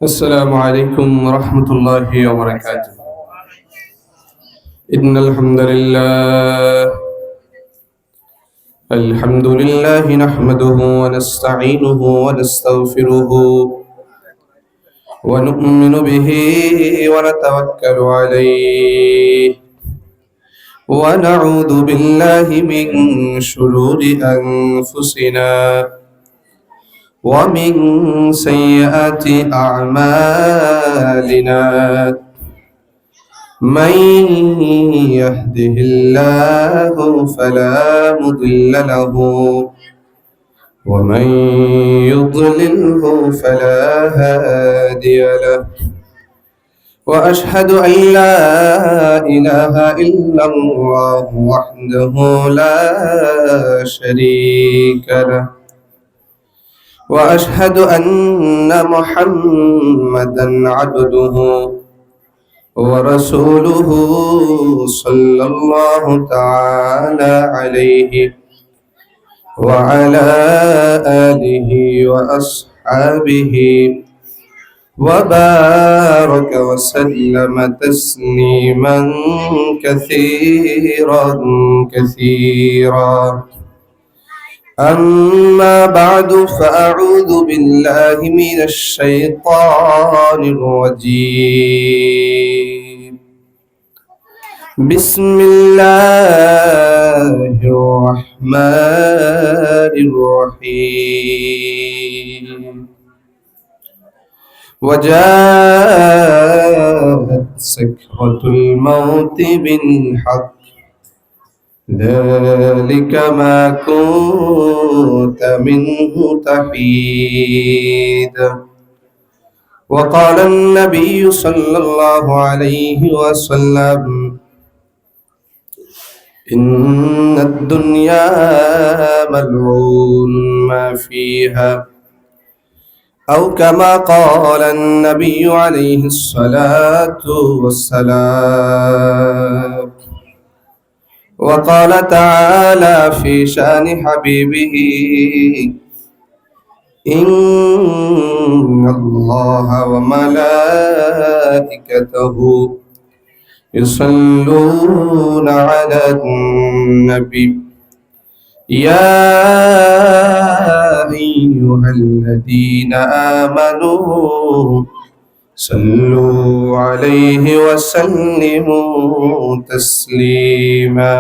السلام عليكم ورحمة الله وبركاته. إن الحمد لله نحمده ونستعينه ونستغفره ونؤمن به ونتوكل عليه ونعوذ بالله من شرور أنفسنا ومن سيئات أعمالنا. من يهده الله فلا مضل له ومن يضلله فلا هادي له، وأشهد أن لا إله إلا الله وحده لا شريك له، وأشهد أن محمدا عبده ورسوله صلى الله تعالى عليه وعلى آله وأصحابه وبارك وسلم تسليما كثيرا كثيرا. أما بعد فأعوذ بالله من الشيطان الرجيم. بسم الله الرحمن الرحيم. وجاءت سكرة الموت بالحق ذلك ما كنت منه تحيد. وقال النبي صلى الله عليه وسلم إن الدنيا ملعون ما فيها، أو كما قال النبي عليه الصلاة والسلام. وقال تعالى في شأن حبيبه إن الله وملائكته يصلون على النبي يا أيها الذين آمنوا صلوا عليه وسلموا تسليما.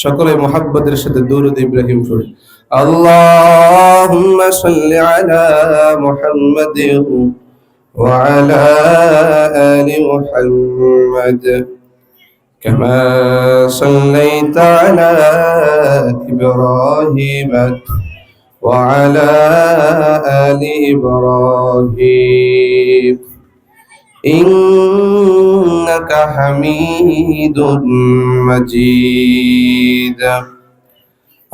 সকলে মুহাব্বতের সাথে দরুদ ইব্রাহিম পড়ি। اللهم صل على محمد وعلى آل محمد كما صليت على إبراهيم وعلى آل إبراهيم إنك حميد مجيد.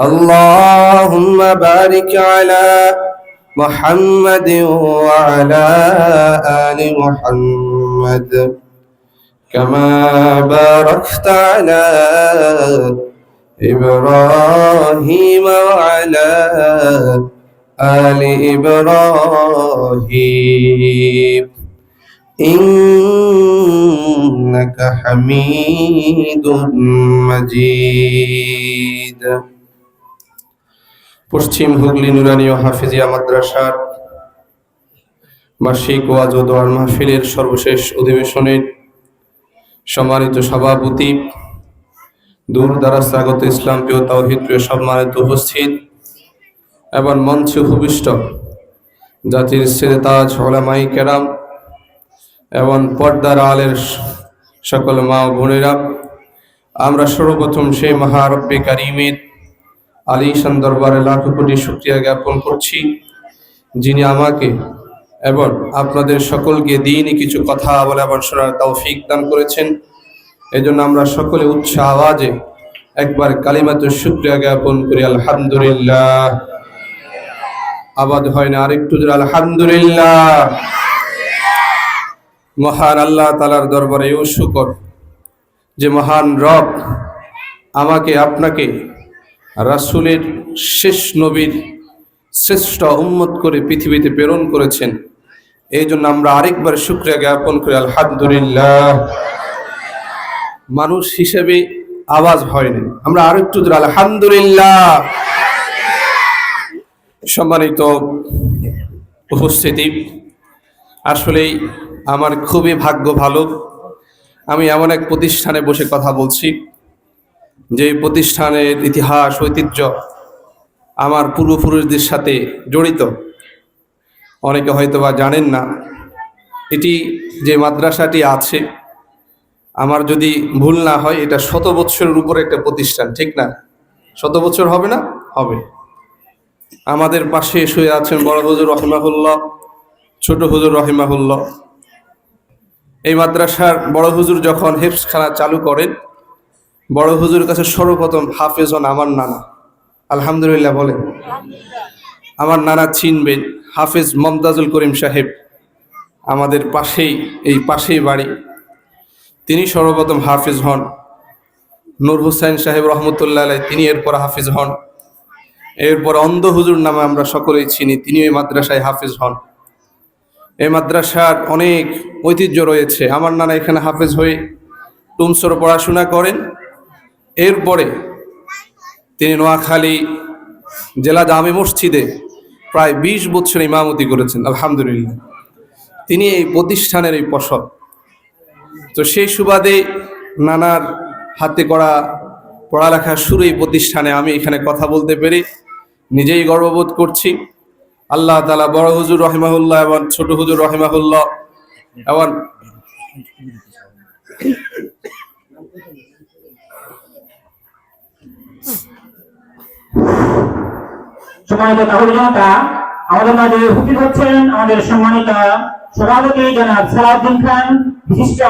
اللهم بارك على محمد وعلى آل محمد كما باركت على إبراهيم وعلى آل إبراهيم إنك حميد مجيد. পশ্চিম হুগলি নুরানীয় হাফিজিয়া মাদ্রাসার মাসিক ওয়াজ ও দোয়ার মাহফিলের সর্বশেষ অধিবেশনের সম্মানিত সভাপতি, দূর দারাজ আগত ইসলাম প্রিয় তাওহীদ প্রিয় সম্মানিত উপস্থিত এবং মঞ্চে উপবিষ্ট জাতির সিরতাজ উলামায়ে কেরাম এবং পর্দার আলের সকল মা ও বোনেরা, আমরা সর্বপ্রথম সেই মহা রব্বে কারীমের আলিশান দরবারে লাখ কোটি শুকরিয়া জ্ঞাপন করছি, যিনি আমাকে এবং আপনাদের সকলকে দ্বীনি কিছু কথা বলা এবং শোনার তৌফিক দান করেছেন। এজন্য আমরা সকলে উচ্চ আওয়াজে একবার কালিমাতু শুকরিয়া জ্ঞাপন করি আলহামদুলিল্লাহ। আওয়াজ হয় না, আরেকটু জোরে আলহামদুলিল্লাহ। মহান আল্লাহ তাআলার দরবারে ও শুকর যে মহান রব আমাকে আপনাকে রাসূলের শেষ নবীর শ্রেষ্ঠ উম্মত করে পৃথিবীতে প্রেরণ করেছেন। এই জন্য আমরা আরেকবার শুকরিয়া জ্ঞাপন করি আলহামদুলিল্লাহ। মানুষ হিসেবে আওয়াজ হয়নি, আমরা আরেকটু জোরে আলহামদুলিল্লাহ। সম্মানিত উপস্থিতি, আসলেই আমার খুবই ভাগ্য ভালো, আমি এমন এক প্রতিষ্ঠানে বসে কথা বলছি যে প্রতিষ্ঠানের ইতিহাস ঐতিহ্য আমার পূর্বপুরুষদের সাথে জড়িত। অনেকে হয়তোবা জানেন না, এটি যে মাদ্রাসাটি আছে, আমার যদি ভুল না হয় এটা 100 বছরের উপরে একটা প্রতিষ্ঠান, ঠিক না? 100 বছর হবে না? হবে। আমাদের পাশে শুয়ে আছেন বড় হুজুর রহিমাহুল্লাহ, ছোট হুজুর রহিমাহুল্লাহ। এই মাদ্রাসার বড় হুজুর যখন হেফজখানা চালু করেন, বড় হুজুরের কাছে সর্বপ্রথম হাফেজ হন আমার নানা। আলহামদুলিল্লাহ বলেন। আমার নানা চিনবেন, হাফেজ মমতাজুল করিম সাহেব, আমাদের পাশেই, এই পাশেই বাড়ি। তিনি সর্বপ্রথম হাফেজ হন। নূর হুসাইন সাহেব রহমতুল্লাহ আলাইহি, তিনি এরপর হাফেজ হন। এরপর অন্ধ হুজুর নামে আমরা সকলেই চিনি, তিনি এই মাদ্রাসায় হাফেজ হন। এই মাদ্রাসার অনেক ঐতিহ্য রয়েছে। আমার নানা এখানে হাফেজ হয়ে টুমসর পড়াশোনা করেন। এরপরে তিনি নোয়াখালী জেলা জামে মসজিদে প্রায় 20 বছর ইমামতি করেছেন। আলহামদুলিল্লাহ, তিনি এই প্রতিষ্ঠানের এই ফসল। তো সেই সুবাদে নানার হাতে করা পড়ালেখা শুরু এই প্রতিষ্ঠানে, আমি এখানে কথা বলতে পেরে নিজেই গর্ববোধ করছি। আল্লাহ তাআলা বড় হুজুর রহিমাহুল্লাহ এবং ছোট হুজুর রহিমাহুল্লাহ এবং সম্মানিত তাহলে জনতা, আমাদের মাঝে উপস্থিত হচ্ছেন আমাদের সম্মানিত সভাপতি জনাব সালাউদ্দিন খান, বিশিষ্ট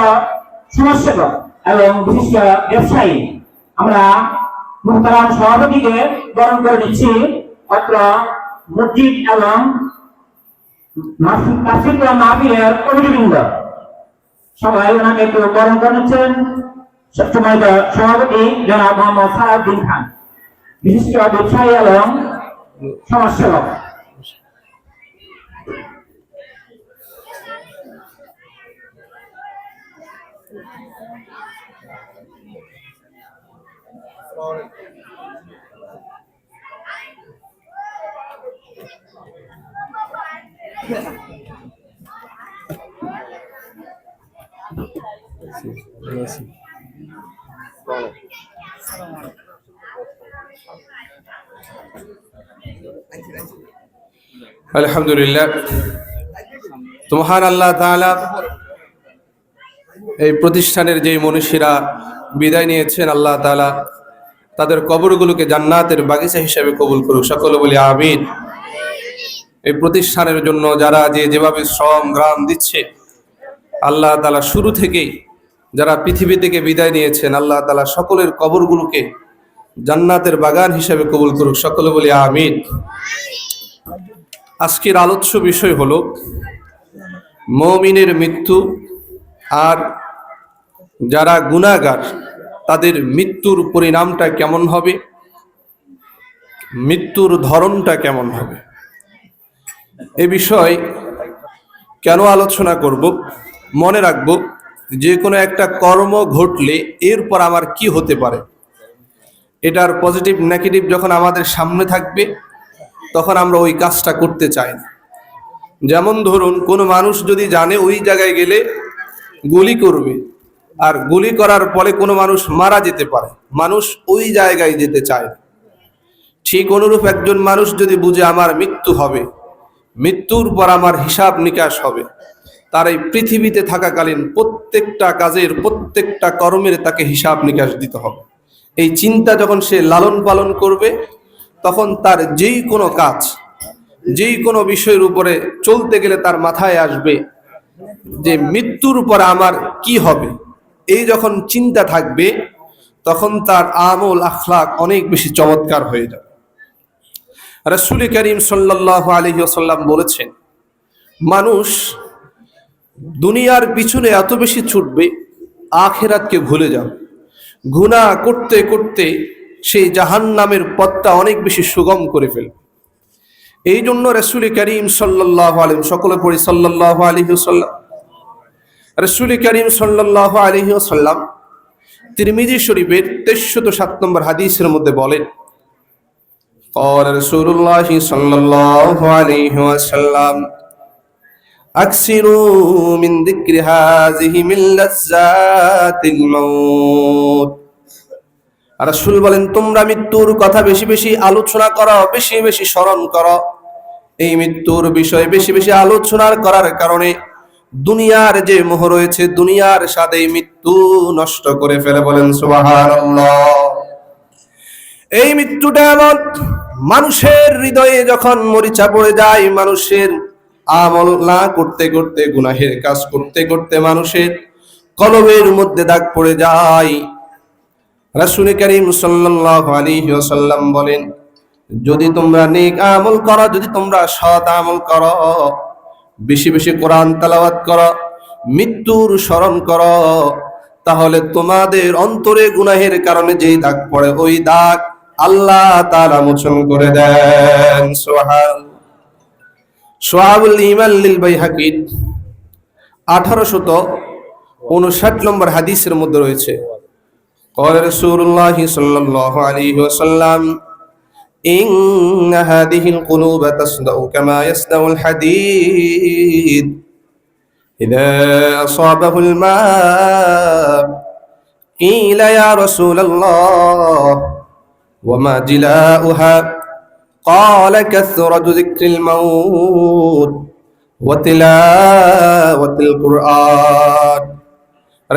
সমাজসেবক এবং বিশিষ্ট ব্যবসায়ী। আমরা মুহতারাম সভাপতিকে বরণ করে নিচ্ছি। অত্র মসজিদ এবং মাহফিলের কমিটিবৃন্দ সবাই ওনাকে একটু বরণ করে নিচ্ছেন। সম্মানিত সভাপতি জনাব মোহাম্মদ সালাউদ্দিন খান, বিশিষ্ট ব্যবসায়ী এবং সমাজসেবক। আলহামদুলিল্লাহ, তো মহান আল্লাহ তাআলা এই প্রতিষ্ঠানের যে মনীষীরা বিদায় নিয়েছেন, আল্লাহ তাআলা তাদের কবরগুলোকে জান্নাতের বাগিচা হিসেবে কবুল করুক। সকলে বলি আমিন। এই প্রতিষ্ঠানের জন্য যারা যেভাবে শ্রম গ্রাম দিচ্ছে, আল্লাহ তাআলা শুরু থেকেই যারা পৃথিবী থেকে বিদায় নিয়েছেন, আল্লাহ তাআলা সকলের কবরগুলোকে জান্নাতের বাগান হিসেবে কবুল করুক। সকলে বলি আমিন। আজকের আলোচ্য বিষয় হলো মুমিনের মৃত্যু আর যারা গুনাহগার তাদের মৃত্যুর পরিণামটা কেমন হবে, মৃত্যুর ধরনটা কেমন হবে। এ বিষয় কেন আলোচনা করব? মনে রাখব যে কোনো একটা কর্ম ঘটলে এরপর আমার কি হতে পারে, এটার পজিটিভ নেগেটিভ যখন আমাদের সামনে থাকবে তখন আমরা ওই কাজটা করতে চাই না। যেমন ধরুন, কোনো মানুষ যদি জানে ওই জায়গায় গেলে গুলি করবে, আর গুলি করার পরে কোনো মানুষ মারা যেতে পারে, মানুষ ওই জায়গায় যেতে চায় না। ঠিক অনুরূপ একজন মানুষ যদি বুঝে আমার মৃত্যু হবে, মৃত্যুর পর আমার হিসাব নিকাশ হবে, তার এই পৃথিবীতে থাকাকালীন প্রত্যেকটা কাজের প্রত্যেকটা কর্মের তাকে হিসাব নিকাশ দিতে হবে। এই চিন্তা যখন সে লালন পালন করবে, তখন তার যেই কোনো কাজ, যেই কোনো বিষয়ের উপরে চলতে গেলে তার মাথায় আসবে যে মৃত্যুর পর আমার কি হবে। এই যখন চিন্তা থাকবে তখন তার আমল আখলাক অনেক বেশি চমৎকার হয়ে যাবে। রাসূল করিম সাল্লাল্লাহু আলাইহি ওয়াসাল্লাম বলেছেন, মানুষ দুনিয়ার পিছনে এত বেশি ছুটবে আখিরাতকে ভুলে যাবে। গুনাহ করতে করতে সেই জাহান্নামের পথটা অনেক বেশি সুগম করে ফেলবে। এই জন্য রাসূল করিম সাল্লাল্লাহু আলাইহি সকলে পড়ি সাল্লাল্লাহু আলাইহি ওয়াসাল্লাম। রাসূল করিম সাল্লাল্লাহু আলাইহি ওয়াসাল্লাম তিরমিজি শরীফের 307 নম্বর হাদিসের মধ্যে বলেন, قال رسول الله صلى الله عليه وسلم أكثروا من ذكر هذه من لذات الموت। রাসূল বলেন, তোমরা মৃত্যুর কথা বেশি বেশি আলোচনা করো, বেশি বেশি স্মরণ করো। এই মৃত্যুর বিষয়ে বেশি বেশি আলোচনা করার কারণে দুনিয়ার যে মোহ রয়েছে, দুনিয়ার সাথে মৃত্যু নষ্ট করে ফেলে। বলেন সুবহানাল্লাহ। এই মৃত্যুটা এমন, মানুষের হৃদয়ে যখন মরিচা পড়ে যায়, মানুষের আমল না করতে করতে, গুনাহের কাজ করতে করতে মানুষের কলবের মধ্যে দাগ পড়ে যায়। রাসূল করিম সাল্লাল্লাহু আলাইহি ওয়াসাল্লাম বলেন, যদি তোমরা নেক আমল করো, যদি তোমরা সৎ আমল করো, বেশি বেশি কোরআন তেলাওয়াত করো, মৃত্যুর স্মরণ করো, তাহলে তোমাদের অন্তরে গুনাহের কারণে যেই দাগ পড়ে, ওই দাগ আল্লাহ তাআলা মোচন করে দেন। সুবহানাল্লাহ। শুআবুল ঈমান লিল বাইহাকী 1859 নম্বর হাদিসের মধ্যে রয়েছে, قال رسول الله صلى الله عليه وسلم إن هذه القلوب تصدأ كما يصدأ الحديد إذا أصابه الماء قيل يا رسول الله وما جلاؤها قال كثرة ذكر الموت وتلاوة القرآن।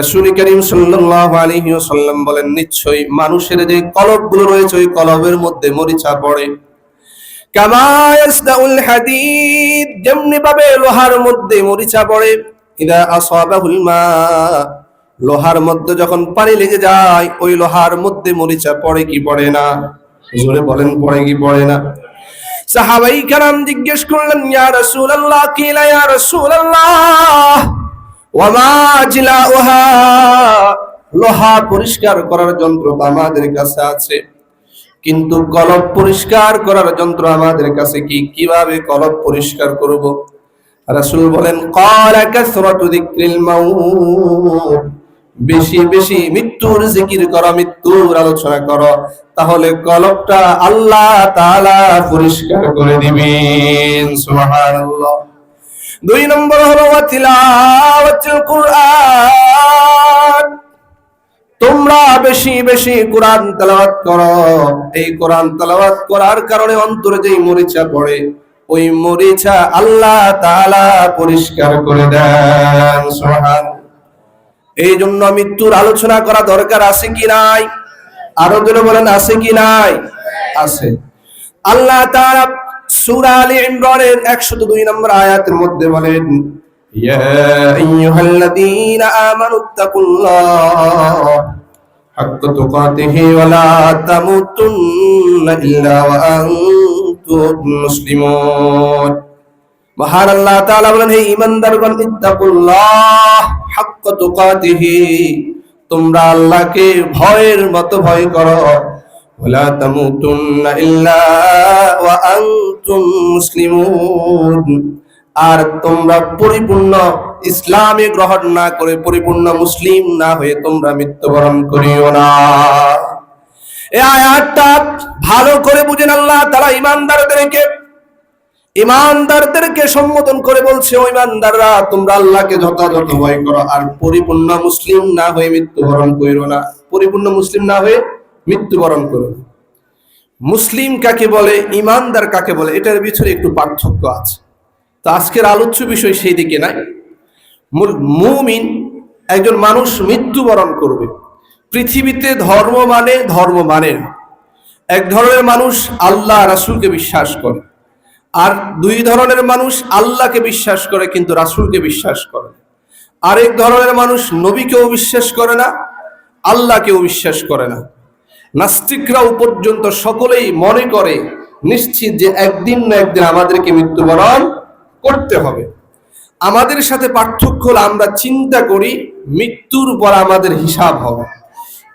রাসূল করিম সাল্লাল্লাহু আলাইহি ওয়াসাল্লাম বলেন, নিশ্চয়ই মানুষের যে কলবগুলো রয়েছে, ওই কলবের মধ্যে মরিচা পড়ে। কামা ইয়াসদাউল হাদীদ, যেমনি ভাবে লোহার মধ্যে মরিচা পড়ে। ইদা আসাবাহুল মা, লোহার মধ্যে যখন পানি লেগে যায়, ওই লোহার মধ্যে মরিচা পড়ে কি পড়ে না? জোরে বলেন, পড়ে কি পড়ে না? সাহাবাই কেরাম জিজ্ঞেস করলেন, ইয়া রাসূলুল্লাহ, কিলা ইয়া রাসূলুল্লাহ ওয়ামা জিলাউহা, লোহা পরিষ্কার করার যন্ত্র আমাদের কাছে আছে, কিন্তু কলব পরিষ্কার করার যন্ত্র আমাদের কাছে কি? কিভাবে কলব পরিষ্কার করব? রাসূল বলেন, ক্বালা কাসরাতু যিকরিল মাউত, বেশি বেশি মৃত্যুর জিকির করো, মৃত্যুর আলোচনা করো, তাহলে কলবটা আল্লাহ তাআলা পরিষ্কার করে দিবেন। সুবহানাল্লাহ। 2 নম্বর হলো তিলাওয়াতুল কুরআন, তোমরা বেশি বেশি কোরআন তেলাওয়াত করো। এই কোরআন তেলাওয়াত করার কারণে অন্তরে যেই মরিচা পড়ে, ওই মরিচা আল্লাহ তাআলা পরিষ্কার করে দেন। সুবহানাল্লাহ। এই জন্য মৃত্যুর আলোচনা করা দরকার আছে কি নাই? আরো জোরে বলেন, আছে কি নাই? আছে। আল্লাহ তাআলা সূরা আলে ইমরানের 102 নম্বর আয়াতের মধ্যে বলেন, ইয়া আইয়ুহাল্লাযীনা আমানুত্তাকুল্লাহ হাক্কা তুকাতিহি ওয়া লা তামুতুন্না ইল্লা ওয়া আনতুম মুসলিমুন। মহান আল্লাহ তাআলা বলেন, হে ঈমানদারগণ, ইত্তাকুল্লাহ হাক্কা তুকাতিহি, তোমরা আল্লাহকে ভয়ের মতো ভয় করো, ওয়ালা তামুতুন্না ইল্লা ওয়া আনতুম মুসলিমুন, আর তোমরা পরিপূর্ণ ইসলামে গ্রহণ না করে, পরিপূর্ণ মুসলিম না হয়ে তোমরা মৃত্যুবরণ করিও না। এই আয়াতটা ভালো করে বুঝেন। আল্লাহ তাআলা ইমানদারদেরকে সম্বোধন করে বলছে, ও ইমানদাররা, তোমরা আল্লাহকে যথাযথ ভয় করো, আর পরিপূর্ণ মুসলিম না হয়ে মৃত্যুবরণ করিও না। পরিপূর্ণ মুসলিম না হয়ে মৃত্যুবরণ করো। মুসলিম কাকে বলে, ইমানদার কাকে বলে, এটার ভিতরে একটু পার্থক্য আছে। তো আজকের আলোচ্য বিষয় সেই দিকে নাই। মুমিন একজন মানুষ মৃত্যুবরণ করবে। পৃথিবীতে ধর্ম মানে এক ধরনের মানুষ আল্লাহ রাসূলকে বিশ্বাস করে, আর 2 ধরনের মানুষ আল্লাহকে বিশ্বাস করে কিন্তু রাসূলকে বিশ্বাস করে। আরেক ধরনের মানুষ নবীকেও বিশ্বাস করে না, আল্লাহকেও বিশ্বাস করে না। নাস্তিকরাও পর্যন্ত সকলেই মনে করে নিশ্চিত যে একদিন না একদিন আমাদেরকে মৃত্যুবরণ করতে হবে। আমাদের সাথে পার্থক্য হলো আমরা চিন্তা করি মৃত্যুর পর আমাদের হিসাব হবে,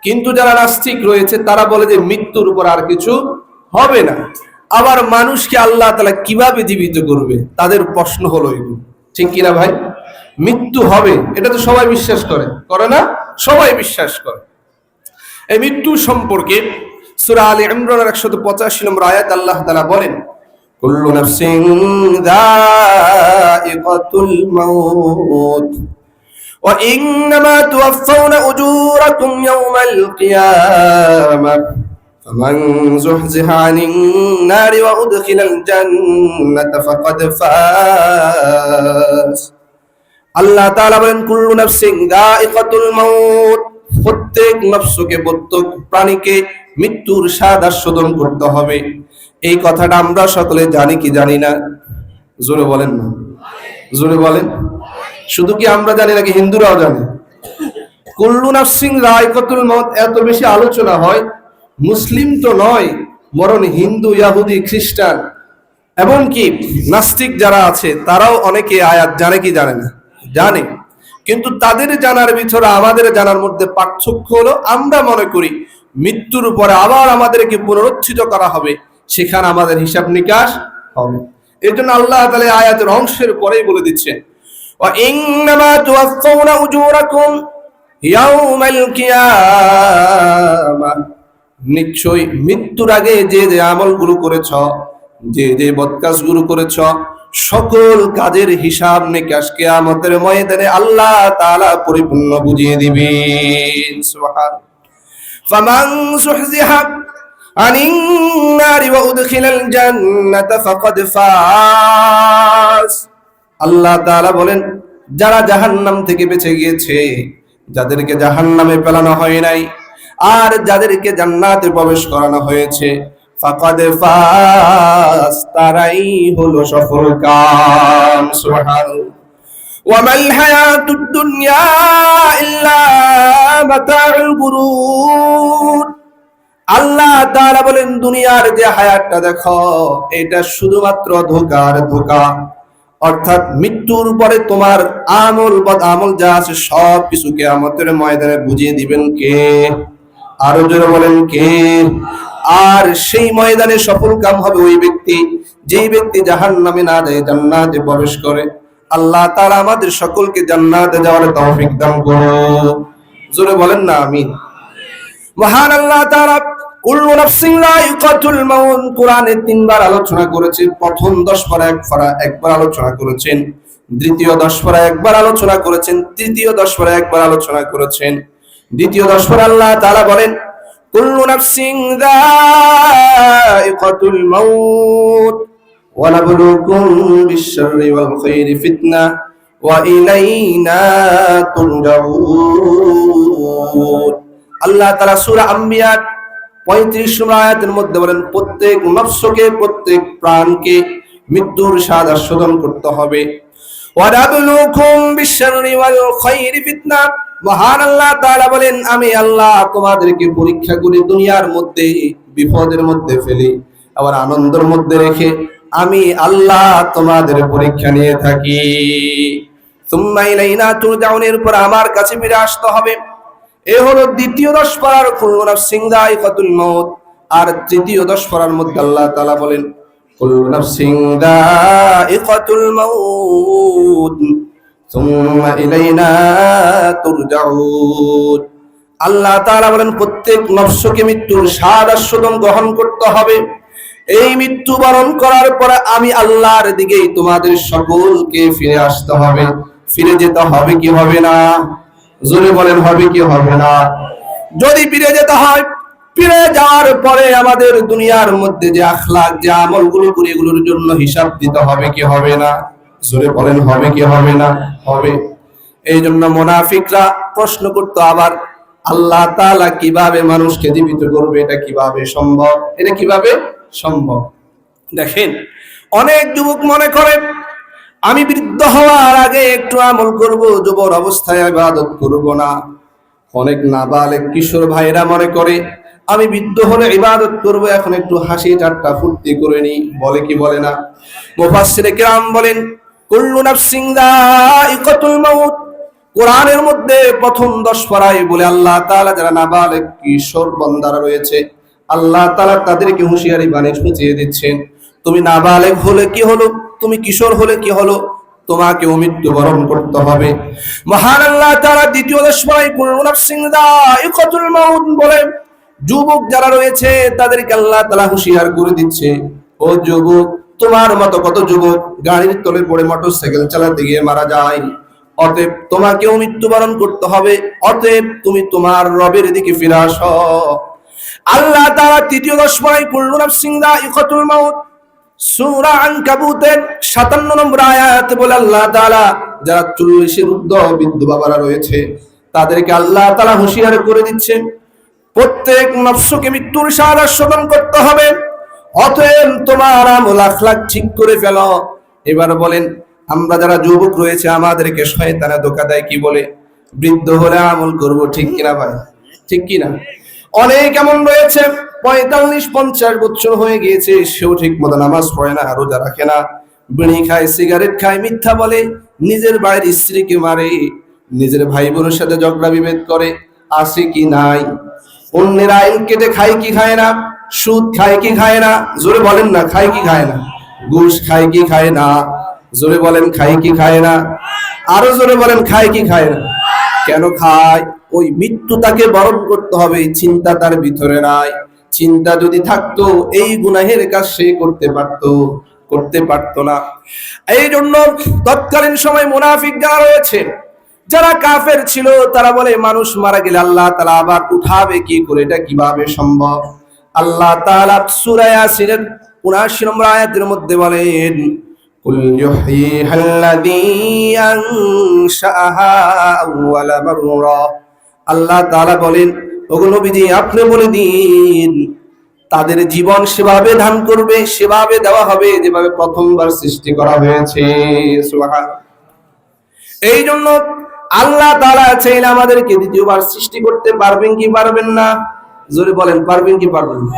কিন্তু যারা নাস্তিক রয়েছে তারা বলে যে মৃত্যুর পর আর কিছু হবে না। আবার মানুষকে আল্লাহ তাআলা কিভাবে জীবিত করবে, তাদের প্রশ্ন হলো এগুলো। ঠিক কিনা ভাই? মৃত্যু হবে, এটা তো সবাই বিশ্বাস করে না? সবাই বিশ্বাস করে। এই মৃত্যু সম্পর্কে সূরা আলে ইমরানের 185 নম্বর আয়াত আল্লাহ তাআলা বলেন, কুল্লু নাফসিন যায়িকাতুল মাউত ওয়া ইন্নামা তুওয়াফাউনা উজুরাকুম ইয়াওমাল কিয়ামাহ ফামান যুহজিহা আনিন নারি ওয়া উদখিলাল জান্নাতা ফাকাদ ফাজ। আল্লাহ তাআলা বলেন, কুল্লু নাফসিন যায়িকাতুল মাউত, প্রত্যেক নফসকে, প্রত্যেক প্রাণীকে মৃত্যুর স্বাদ আস্বাদন করতে হবে। এই কথাটা আমরা সকলে জানি কি জানি না? জোরে বলেন না, জোরে বলেন। শুধু কি আমরা জানি নাকি হিন্দুরাও জানে? কুল্লু নাফসিন যায়িকাতুল মাউত এত বেশি আলোচনা হয়, মুসলিম তো নয় বরং হিন্দু, ইহুদি, খ্রিস্টান এমনকি নাস্তিক যারা আছে তারাও অনেকে আয়াত জানে কি জানে না? জানে। কিন্তু তাদের জানার ভিতরে আমাদের জানার মধ্যে পার্থক্য হলো, আমরা মনে করি মৃত্যুর পরে আবার আমাদেরকে পুনরুত্থিত করা হবে, সেখানে আমাদের হিসাব নিকাশ হবে। এর জন্য আল্লাহ তাআলা আয়াতের অংশের পরেই বলে দিচ্ছেন, ওয়া ইন্নামা তুওয়াফাউনা উজুরাকুম ইয়াওমাল কিয়ামাহ, নিশ্চয়ই মৃত্যুর আগে যে যে আমলগুলো করেছ, যে যে বদকাজগুলো করেছ, সকল কাজের হিসাব নিকাশ কিয়ামতের ময়দানে আল্লাহ তাআলা পরিপূর্ণ বুঝিয়ে দিবেন। সুবহানাল্লাহ। ফামান যুহজিহা আনিন নারি ওয়া উদখিলাল জান্নাতা ফাকাদ ফাজ। আল্লাহ তাআলা বলেন, যারা জাহান্নাম থেকে বেঁচে গিয়েছে, যাদেরকে জাহান্নামে ফেলানো হয় নাই, আর যাদেরকে জান্নাতে প্রবেশ করানো হয়েছে, ফাকাদ ফাজ, তারাই হলো সফলকাম। সুবহানাল্লাহ। ওয়া মাল হায়াতুদ দুনিয়া ইল্লা মাতাউল গুরুর। আল্লাহ তাআলা বলেন, দুনিয়ার যে হায়াতটা দেখো, এটা শুধুমাত্র ধোঁকার ধোঁকা। অর্থাৎ মৃত্যুর পরে তোমার আমল বদ আমল যা আছে সব কিছু কিয়ামতের ময়দানে বুঝিয়ে দিবেন কে? আরো জোরে বলেন কে? আর সেই ময়দানে সফল কাম হবে ওই ব্যক্তি, যেই ব্যক্তি জাহান্নামে না যায় জান্নাতে প্রবেশ করে। আল্লাহ তাআলা আমাদের সকলকে জান্নাতে যাওয়ার তৌফিক দান করুন। জোরে বলেন না আমিন। মহান আল্লাহ তাআলা কুল্লু নাফসিন যায়িকাতুল মাউত কোরআনে 3 বার আলোচনা করেছে। প্রথম 10 পারা একবার আলোচনা করেছেন, দ্বিতীয় 10 পারা একবার আলোচনা করেছেন, তৃতীয় 10 পারা একবার আলোচনা করেছেন। দ্বিতীয় 10 পারা আল্লাহ তাআলা বলেন, কুল্লু নাফসিন যায়িকাতুল মাউত ওয়া নাবলুকুম বিশ-শাররি ওয়াল খাইরি ফিতনা ওয়া ইলাইনা তুরজাউন। আল্লাহ তাআলা সূরা আম্বিয়া 35 নম্বর আয়াতের মধ্যে বলেন, প্রত্যেক নফসকে, প্রত্যেক প্রাণকে মৃত্যুর স্বাদ আস্বাদন করতে হবে। ওয়া নাবলুকুম বিশ-শাররি ওয়াল খাইরি ফিতনা। মহান আল্লাহ তাআলা বলেন, আমি আল্লাহ তোমাদেরকে পরীক্ষা করি, দুনিয়ার মধ্যে বিপদের মধ্যে ফেলি, আবার আনন্দের মধ্যে রেখে আমি আল্লাহ তোমাদের পরীক্ষা নিয়ে থাকি। সুম্মা ইলাইনা তুরজাউন, এরপর আমার কাছে ফিরে আসতে হবে। এ হলো দ্বিতীয় 10 পারার কুল্লু নাফসিন যায়িকাতুল মাউত। আর তৃতীয় 10 পারার মধ্যে আল্লাহ তাআলা বলেন, কুল্লু নাফসিন যায়িকাতুল মাউত সুম্মা ইলাইনা তুরজাউন। আল্লাহ তাআলা বলেন, প্রত্যেক নফসকে মৃত্যুর স্বাদ আস্বাদন গ্রহণ করতে হবে। এই মৃত্যু বরণ করার পরে আমি আল্লাহর দিকেই তোমাদের সকলকে ফিরে আসতে হবে। ফিরে যেতে হবে কি হবে না? জোরে বলেন, হবে কি হবে না? যদি ফিরে যেতে হয়, ফিরে যাওয়ার পরে আমাদের দুনিয়ার মধ্যে যে আখলাক, যে আমলগুলো করি, এগুলোর জন্য হিসাব দিতে হবে কি হবে না? জোরে বলেন, হবে কি হবে না? হবে। এই জন্য মুনাফিকরা প্রশ্ন করতো আবার, আল্লাহ তাআলা কিভাবে মানুষকে জীবিত করবে? এটা কিভাবে সম্ভব? এটা কিভাবে সম্ভব? দেখেন, অনেক যুবক মনে করে আমি বৃদ্ধ হওয়ার আগে একটু আমল করব, যুবক অবস্থায় ইবাদত করব না। অনেক নাবালেগ কিশোর ভাইরা মনে করে আমি বৃদ্ধ হলে ইবাদত করব, এখন একটু হাসি ঠাট্টা ফুর্তি করে নি। বলে কি বলে না? মুফাসসিরে কিরাম বলেন, কুল্লু নাফসিন যায়িকাতুল মাউত। কোরআনের মধ্যে প্রথম 10 পারায় বলে আল্লাহ তাআলা যারা নাবালেগ কিশোর বান্দারা রয়েছে, আল্লাহ তাআলা তাদেরকে হুঁশিয়ারি বাণী শুনিয়ে দিচ্ছেন, তুমি নাবালেগ হলে কি হলো, তুমি কিশোর হলে কি হলো, তোমাকেও মৃত্যুবরণ করতে হবে। মহান আল্লাহ তাআলা দ্বিতীয় দশমায় কুল্লু নাফসিন যায়িকাতুল মাউত বলে যুবক যারা রয়েছে তাদেরকে আল্লাহ তাআলা হুঁশিয়ার করে দিচ্ছে, ও যুবক, তোমার মতো কত যুবক গাড়ির তলে পড়ে মোটরসাইকেল চালাতে গিয়ে মারা যায়, অতএব তোমাকেও মৃত্যুবরণ করতে হবে, অতএব তুমি তোমার রবের দিকে ফিরে আসো। আল্লাহ তাআলা তৃতীয় দশমায় কুল্লু নাফসিন যায়িকাতুল মাউত সূরা আনকাবুতের 57 নম্বর আয়াতে বলে আল্লাহ তাআলা যারা 40 ঊর্ধ্ব বৃদ্ধ বাবারা রয়েছে তাদেরকে আল্লাহ তাআলা হুঁশিয়ার করে দিচ্ছেন, প্রত্যেক নফসকে মৃত্যুর সাহায্য শোধন করতে হবে, অতএব তোমার আমল আখলাক ঠিক করে ফেলো। এবার বলেন, আমরা যারা যুবক রয়েছে আমাদেরকে শয়তানে ধোঁকা দেয়, কি বলে বৃদ্ধ হলে আমল করব, ঠিক কিনা ভাই, ঠিক কিনা? অনেক এমন রয়েছে 45-50 বছর হয়ে গিয়েছে, সেও ঠিক মতো নামাজ পড়ে না, রোজা রাখে না, বিড়ি খায়, সিগারেট খায়, মিথ্যা বলে, নিজের ভাইয়ের স্ত্রীকে মারে, নিজের ভাই বোনের সাথে ঝগড়া বিভেদ করে, আছে কি নাই? অন্যের আইন কেটে খায় কি খায় না? সুদ খায় কি খায় না? জোরে বলেন না, খায় কি খায় না? ঘুষ খায় কি খায় না? জোরে বলেন, খায় কি খায় না? আরো জোরে বলেন, খায় কি খায় না? কেন খায়? ওই মৃত্যু তাকে বরণ করতে হবে, চিন্তা তার ভিতরে নাই। চিন্তা যদি থাকতো এই গুনাহের কাজ সে করতে পারতো না। এই জন্য তৎকালীন সময় মুনাফিক যারা রয়েছে, যারা কাফের ছিল, তারা বলে মানুষ মারা গেলে আল্লাহ তাআলা আবার উঠাবে কি করে, এটা কিভাবে সম্ভব? আল্লাহ তাআলা সূরা ইয়াসিনের ৭৯ নম্বর আয়াতের মধ্যে বলেন, কুল ইউহয়িহাল্লাযী আনশাআহা আউওয়ালা মাররা। আল্লাহ তাআলা বলেন, ওগো নবীজি আপনি বলে দিন, তাদের জীবন সেভাবে দান করবে, সেভাবে দেওয়া হবে যেভাবে প্রথমবার সৃষ্টি করা হয়েছে। সুবহানাল্লাহ। এই জন্য আল্লাহ তাআলা চাইলে আমাদেরকে দ্বিতীয়বার সৃষ্টি করতে পারবেন কি পারবেন না? জোরে বলেন, পারবেন কি পারবেন না?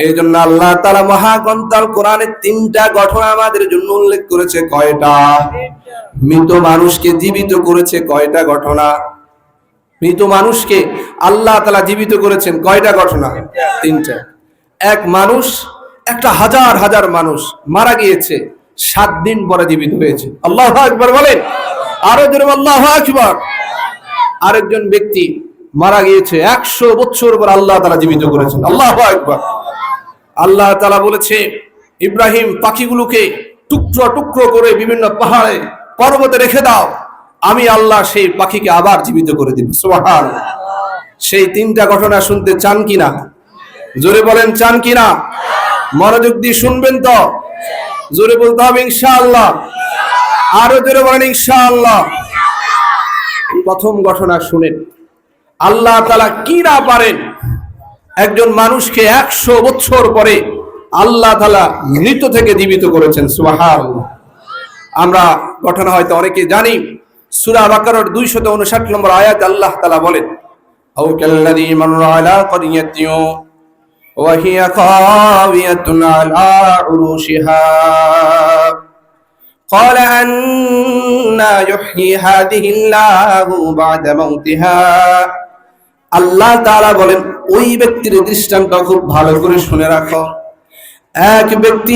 এই জন্য আল্লাহ তাআলা মহাগ্রন্থ আল কোরআনে 3টা ঘটনা আমাদের জন্য উল্লেখ করেছে। কয়টা? মৃত মানুষকে জীবিত করেছে কয়টা ঘটনা? মৃত মানুষকে আল্লাহ তাআলা জীবিত করেছেন কয়টা ঘটনা? 3টা। এক মানুষ, একটা হাজার হাজার মানুষ মারা গিয়েছে, 7 দিন পরে জীবিত হয়েছে। আল্লাহু আকবার বলেন, আরো জোরে আল্লাহু আকবার। আরেকজন ব্যক্তি মারা গিয়েছে, 100 বছর পর আল্লাহ তাআলা জীবিত করেছেন। আল্লাহু আকবার। আল্লাহ তাআলা বলেছে, ইব্রাহিম পাখিগুলোকে টুকরো টুকরো করে বিভিন্ন পাহাড়ে পর্বতে রেখে দাও, আমি আল্লাহ সেই পাখিকে আবার জীবিত করে দিব। সুবহানাল্লাহ। সেই 3টা ঘটনা শুনতে চান কিনা? জোরে বলেন, চান কিনা? মনোযোগ দিয়ে শুনবেন তো? জোরে বলতে হবে ইনশাআল্লাহ। আরো জোরে বলেন ইনশাআল্লাহ। প্রথম ঘটনা শুনেন, আল্লাহ তাআলা কি না পারেন, একজন মানুষকে 100 বছর পরে আল্লাহ তাআলা মৃত থেকে জীবিত করেছেন। সুবহানাল্লাহ। আমরা ঘটনা হয়তো অনেকে জানি, সূরা বাকারার 259 নম্বর আয়াত আল্লাহ তাআলা বলেন, আও কাল্লাযী মাররা আলা ক্বরিয়াতিন ওয়া হিয়া খাওয়িয়াতুন আলা উরুশিহা قال أنى يحيي هذه الله بعد موتها। আল্লাহ তাআলা বলেন, ওই ব্যক্তির দৃষ্টান্ত খুব ভালো করে শুনে রাখো। এক ব্যক্তি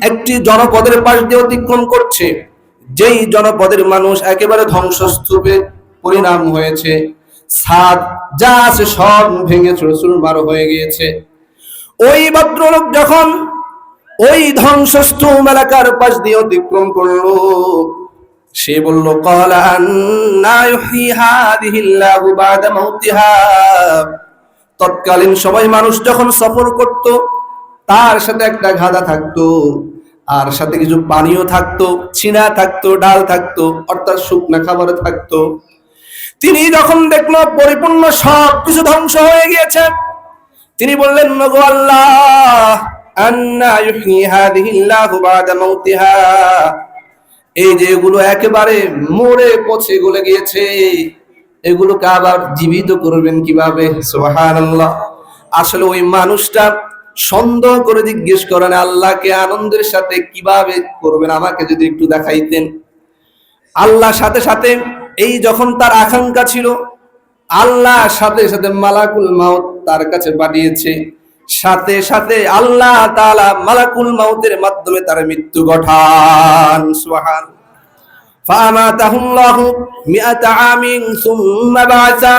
একটি জনপদের পাশ দিয়ে অতিক্রম করছে, যেই জনপদের মানুষ একেবারে ধ্বংসস্তূপে পরিণাম হয়েছে, ছাদ যা আছে সব ভেঙে চুরমার হয়ে গিয়েছে। ওই ভদ্রলোক যখন ওই ধ্বংসস্তূপ এলাকার পাশ দিয়ে অতিক্রম করলো, সে বলল, ক্বালা আন্না ইউহয়ি হাযিহিল্লাহু বা'দা মাউতিহা। তৎকালীন সময় মানুষ যখন সফর করত, তার সাথে একটা গাধা থাকতো, আর সাথে কিছু পানীয় থাকতো, ছিনা থাকতো, ডাল থাকতো, অর্থাৎ শুকনা খাবার থাকতো। তিনি যখন দেখলো পরিপূর্ণ সব কিছু ধ্বংস হয়ে গিয়েছে, তিনি বললেন, ওগো আল্লাহ, আন্না ইউহয়ি হাযিহিল্লাহু বা'দা মাউতিহা। এই যে এগুলো একেবারে মরে পচে গলে গিয়েছে, এগুলোকে আবার জীবিত করবেন কিভাবে? সুবহানাল্লাহ। আসলে ওই মানুষটা সন্দেহ করে জিজ্ঞেস করেন, আল্লাহকে আনন্দের সাথে কিভাবে করবেন, আমাকে যদি একটু দেখাইতেন। আল্লাহ সাথে সাথে, এই যখন তার আকাঙ্ক্ষা ছিল, আল্লাহ সাথে সাথে মালাকুল মাউত তার কাছে পাঠিয়েছে। সাথে সাথে আল্লাহ তাআলা মালাকুল মাউতের মাধ্যমে তার মৃত্যু ঘটান। সুবহান। ফামাতাহুল্লাহু মিআতা আমিন সুম্মা বাআসা।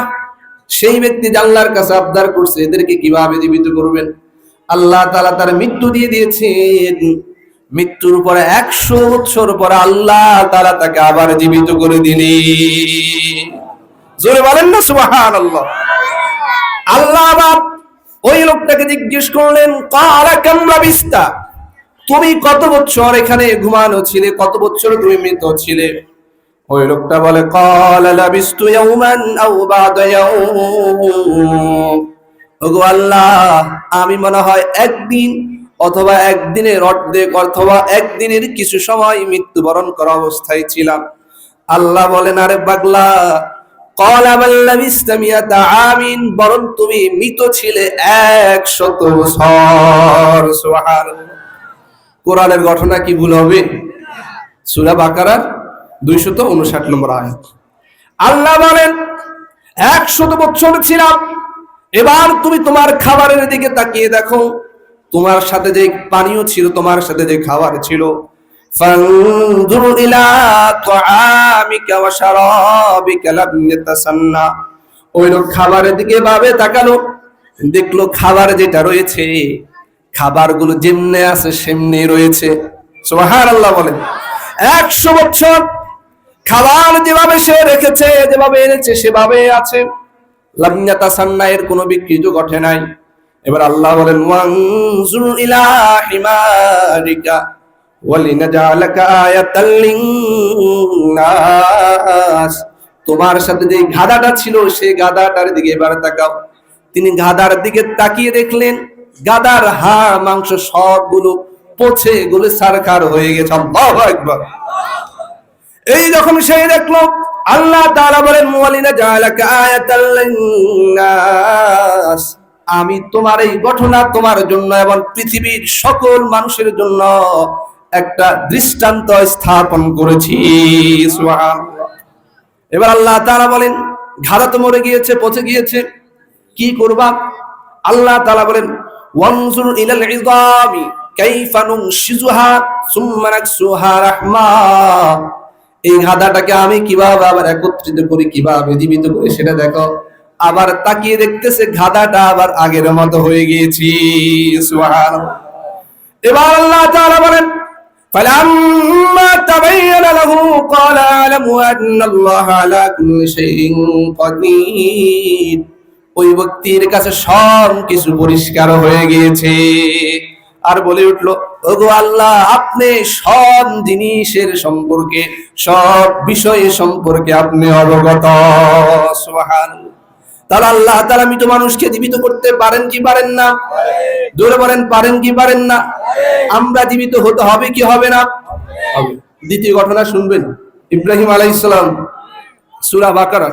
সেই ব্যক্তি যে আল্লাহর কাছে আবদার করছে এদেরকে কিভাবে জীবিত করবেন, আল্লাহ তাআলা তার মৃত্যু দিয়ে দিয়েছেন। মৃত্যুর পরে 100 বছর পরে আল্লাহ তাআলা তাকে আবার জীবিত করে দিলেন। জোরে বলেন না সুবহানাল্লাহ। আল্লাহ আবার ওই লোকটাকে জিজ্ঞেস করলেন, ক্বালা কাম লাবিস্তা, তুমি কত বছর এখানে ঘুমানো ছিলে, কত বছর তুমি মৃত ছিলে? ওই লোকটা বলে, ক্বালা লাবিস্তু ইয়াওমান আও বা'দা ইয়াওম। ওগো আল্লাহ, আমি মনে হয় একদিন অথবা একদিনের অর্ধেক অথবা একদিনের কিছু সময় মৃত্যুবরণ করা অবস্থায় ছিলাম। আল্লাহ বলেন, আরে পাগলা, ক্বালা বাল লাবিস্তা মিআতা আমিন, বরং তুমি মৃত ছিলে 100 বছর। সুবহানাল্লাহ। কোরআনের ঘটনা কি ভুল হবে? সূরা বাকারার 259 নম্বর আয়াত। আল্লাহ বলেন 100 বছর ছিলাম, এবার তুমি তোমার খাবারের দিকে তাকিয়ে দেখো, তোমার সাথে যে পানীয় ছিল, তোমার সাথে যে খাবার ছিল, ফানজুর ইলা তাআমিকা ওয়া শারাবিকা লাম ইয়াতাসান্না। ওই লোক খাবারের দিকে ভাবে তাকালো, দেখলো খাবার যেটা রয়েছে, খাবারগুলো যেমনে আছে সেমনি রয়েছে। সুবহানাল্লাহ বলেন। 100 বছর খাবার যেভাবে সে রেখেছে, যেভাবে এনেছে সেভাবে আছে। লাম ইয়াতাসান্না, এর কোনো বিকৃতি ঘটে নাই। এবার আল্লাহ বলেন, ওয়ানজুর ইলা হিমারিকা ওয়ালিনাজআলাকা আয়াতাল লিন্নাস। তোমার সাথে যে গাধাটা ছিল সেই গাধাটার দিকে এবার তাকাও। তিনি গাধার দিকে তাকিয়ে দেখলেন গাধার হাড় মাংস সবগুলো পচে গলে ছারখার হয়ে গেছে। আল্লাহু আকবার। এই যখন সে দেখলো, আল্লাহ তাআলা বলেন, ওয়ালিনাজআলাকা আয়াতাল লিন্নাস, আমি তোমার এই ঘটনা তোমার জন্য এবং পৃথিবীর সকল মানুষের জন্য একটা দৃষ্টান্ত স্থাপন করেছি। সুবহানাল্লাহ। এবার আল্লাহ তাআলা বলেন, গাধা তো মরে গিয়েছে, পচে গিয়েছে, কি করবা? আল্লাহ তাআলা বলেন, ওয়ানজুর ইলাল ইযামি কাইফা নুনশিজুহা সুম্মা নাকসুহা রাহমা। এই গাধাটাকে আমি কিভাবে আবার একত্রিত করি, কিভাবে জীবিত করি সেটা দেখো। আবার তাকিয়ে দেখতেছে গাধাটা আবার আগের মতো হয়ে গিয়েছি। সুবহানাল্লাহ। এবার আল্লাহ তাআলা বলেন, ফালাম্মা তাবাyyana লাহু ক্বালা আ'লামু আন্নাল্লাহা আলা কুল্লি শাইইন কাদির। ওই ব্যক্তির কাছে সব কিছু পরিষ্কার হয়ে গিয়েছে, আর বলে উঠলো, ওগো আল্লাহ, আপনি সব জিনিসের সম্পর্কে, সব বিষয় সম্পর্কে আপনি অবগত। সুবহানাল্লাহ। তাহলে আল্লাহ তাআলা মৃত মানুষকে জীবিত করতে পারেন কি পারেন না? জোরে বলেন, পারেন কি পারেন না? আমরা জীবিত হতে হবে কি হবে না? হবে। দ্বিতীয় ঘটনা শুনবেন, ইব্রাহিম আলাইহিস সালাম, সূরা বাকারা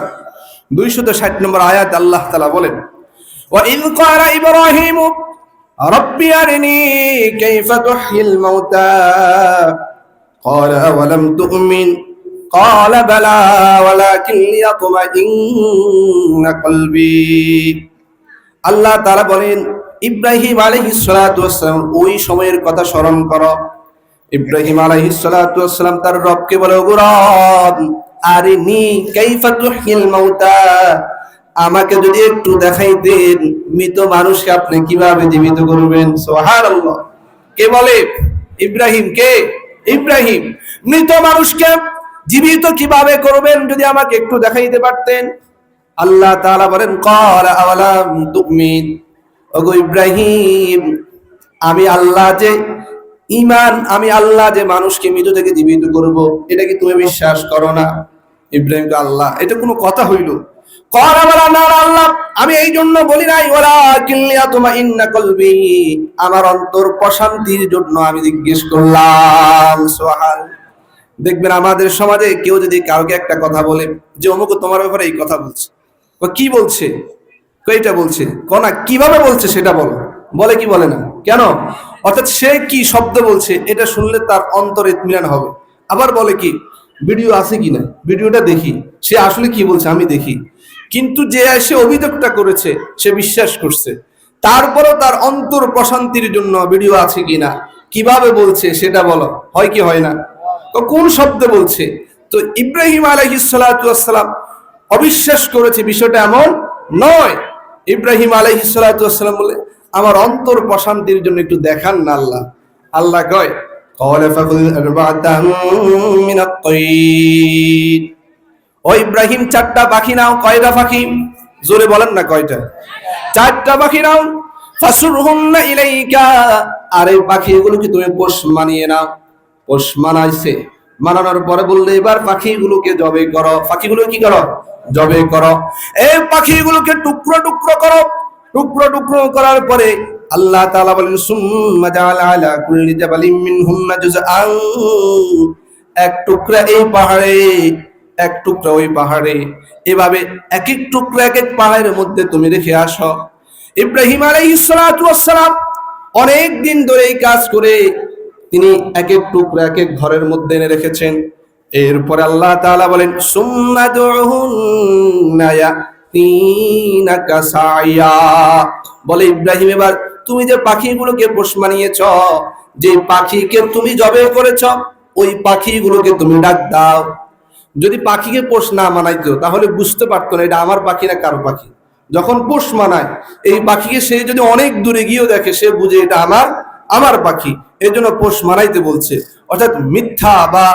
260 নম্বর আয়াত। আল্লাহ তাআলা বলেন, ওয়া ইয ক্বালা ইব্রাহিম রাব্বি আরিনি কাইফা তুহয়িল মাউতা ক্বালা আওয়ালাম তু'মিন ক্বালা বালা ওয়ালাকিন লিয়াতমাইন্না কলবি। আল্লাহ তাআলা বলেন, ইব্রাহিম আলাইহিস সালাতু ওয়াস সালাম, ওই সময়ের কথা স্মরণ করো। ইব্রাহিম আলাইহিস সালাতু ওয়াস সালাম তার রবকে বলে, ওগো রব, আরিনি কাইফা তুহয়িল মাউতা, আমাকে যদি একটু দেখাইতেন মৃত মানুষকে আপনি কিভাবে জীবিত করবেন। সুবহানাল্লাহ। কে বলে? ইব্রাহিম। কে? ইব্রাহিম। মৃত মানুষকে জীবিত কিভাবে করবেন যদি আমাকে একটু দেখাইতে পারতেন। আল্লাহ তাআলা বলেন, ক্বালা আওয়ালাম তু'মিন, ওগো ইব্রাহিম, আমি আল্লাহ যে মানুষকে মৃত থেকে জীবিত করব, এটা কি তুমি বিশ্বাস করো না? ইব্রাহিমকে, আল্লাহ, এটা কোনো কথা হইল? ক্বালা বালা, না আল্লাহ, আমি এই জন্য বলি নাই, ওয়ালাকিন লিয়াতমাইন্না কলবি, আমার অন্তর প্রশান্তির জন্য আমি জিজ্ঞেস করলাম। সুবহানাল্লাহ। দেখবেন আমাদের সমাজে কেউ যদি কাউকে একটা কথা বলে যে অমুক তোমার ব্যাপারে এই কথা বলছে, কি বলছে? কইটা বলছে, কোনা কিভাবে বলছে সেটা বলো। বলে কি বলে না? কেন? অর্থাৎ সে কি শব্দ বলছে এটা শুনলে তার অন্তরে ইতমিনান হবে। আবার বলে কি, ভিডিও আছে কিনা, ভিডিওটা দেখি, সে আসলে কি বলছে আমি দেখি। কিন্তু যে এসে অভিযোগটা করেছে সে বিশ্বাস করছে, তারপরও তার অন্তর প্রশান্তির জন্য ভিডিও আছে কিনা, কিভাবে বলছে সেটা বলো, হয় কি হয় না? তো কোন শব্দে বলছে? তো ইব্রাহিম আলাইহিস সালাতু ওয়াস সালাম অবিশ্বাস করেছে বিষয়টা এমন নয়। ইব্রাহিম আলাইহিস সালাতু ওয়াস সালাম বলে, আমার অন্তর প্রশান্তির জন্য একটু দেখান না আল্লাহ। আল্লাহ কয়, ক্বালা ফাকুল আরবা'তাম মিনাত তাইর, ও ইব্রাহিম 4টা পাখি নাও। কয়টা পাখি? জোরে বলেন না কয়টা? 4টা পাখি নাও। ফাসুরহুন্না ইলাইকা, আর এই পাখিগুলোকে তুমি পোষ মানিয়ে নাও। পোষ মানাইছে, মানানোর পরে বললে এবার পাখিগুলোকে জবে করো। পাখিগুলো কি করো? জবে করো। এই পাখিগুলোকে টুকরো টুকরো করো। টুকরো টুকরো করার পরে আল্লাহ তাআলা বলেন, সুম্মা জাআলা আলা কুল্লি জাবালিন মিনহুন্না জুজআন, এক টুকরা এই পাহাড়ে, এক টুকরা ওই পাহাড়ে, এভাবে এক এক টুকরা এক এক পাহাড়ের মধ্যে তুমি রেখে আসো। ইব্রাহিম আলাইহিস সালাতু ওয়াস সালাম অনেক দিন ধরে এই কাজ করে তিনি এক এক টুকরা এক এক ঘরের মধ্যে এনে রেখেছেন। এরপরে আল্লাহ তাআলা বলেন, সুম্মা দুহুন্না ইয়াতিনাকা সাইয়া, বলে ইব্রাহিম এবার তুমি যে পাখিগুলোকে পোষ মানিয়েছ, যে পাখিকে তুমি জবে করেছ, ওই পাখিগুলোকে তুমি ডাক দাও। যদি পাখিকে পোষ না মানাইতো তাহলে বুঝতে পারতো না এটা আমার পাখি না কারো পাখি। যখন পোষ মানায় এই পাখিকে, সে যদি অনেক দূরে গিয়েও দেখে সে বুঝে এটা আমার পাখি, এর জন্য পোষ মানাইতে বলছে। অর্থাৎ মিথ্যা বা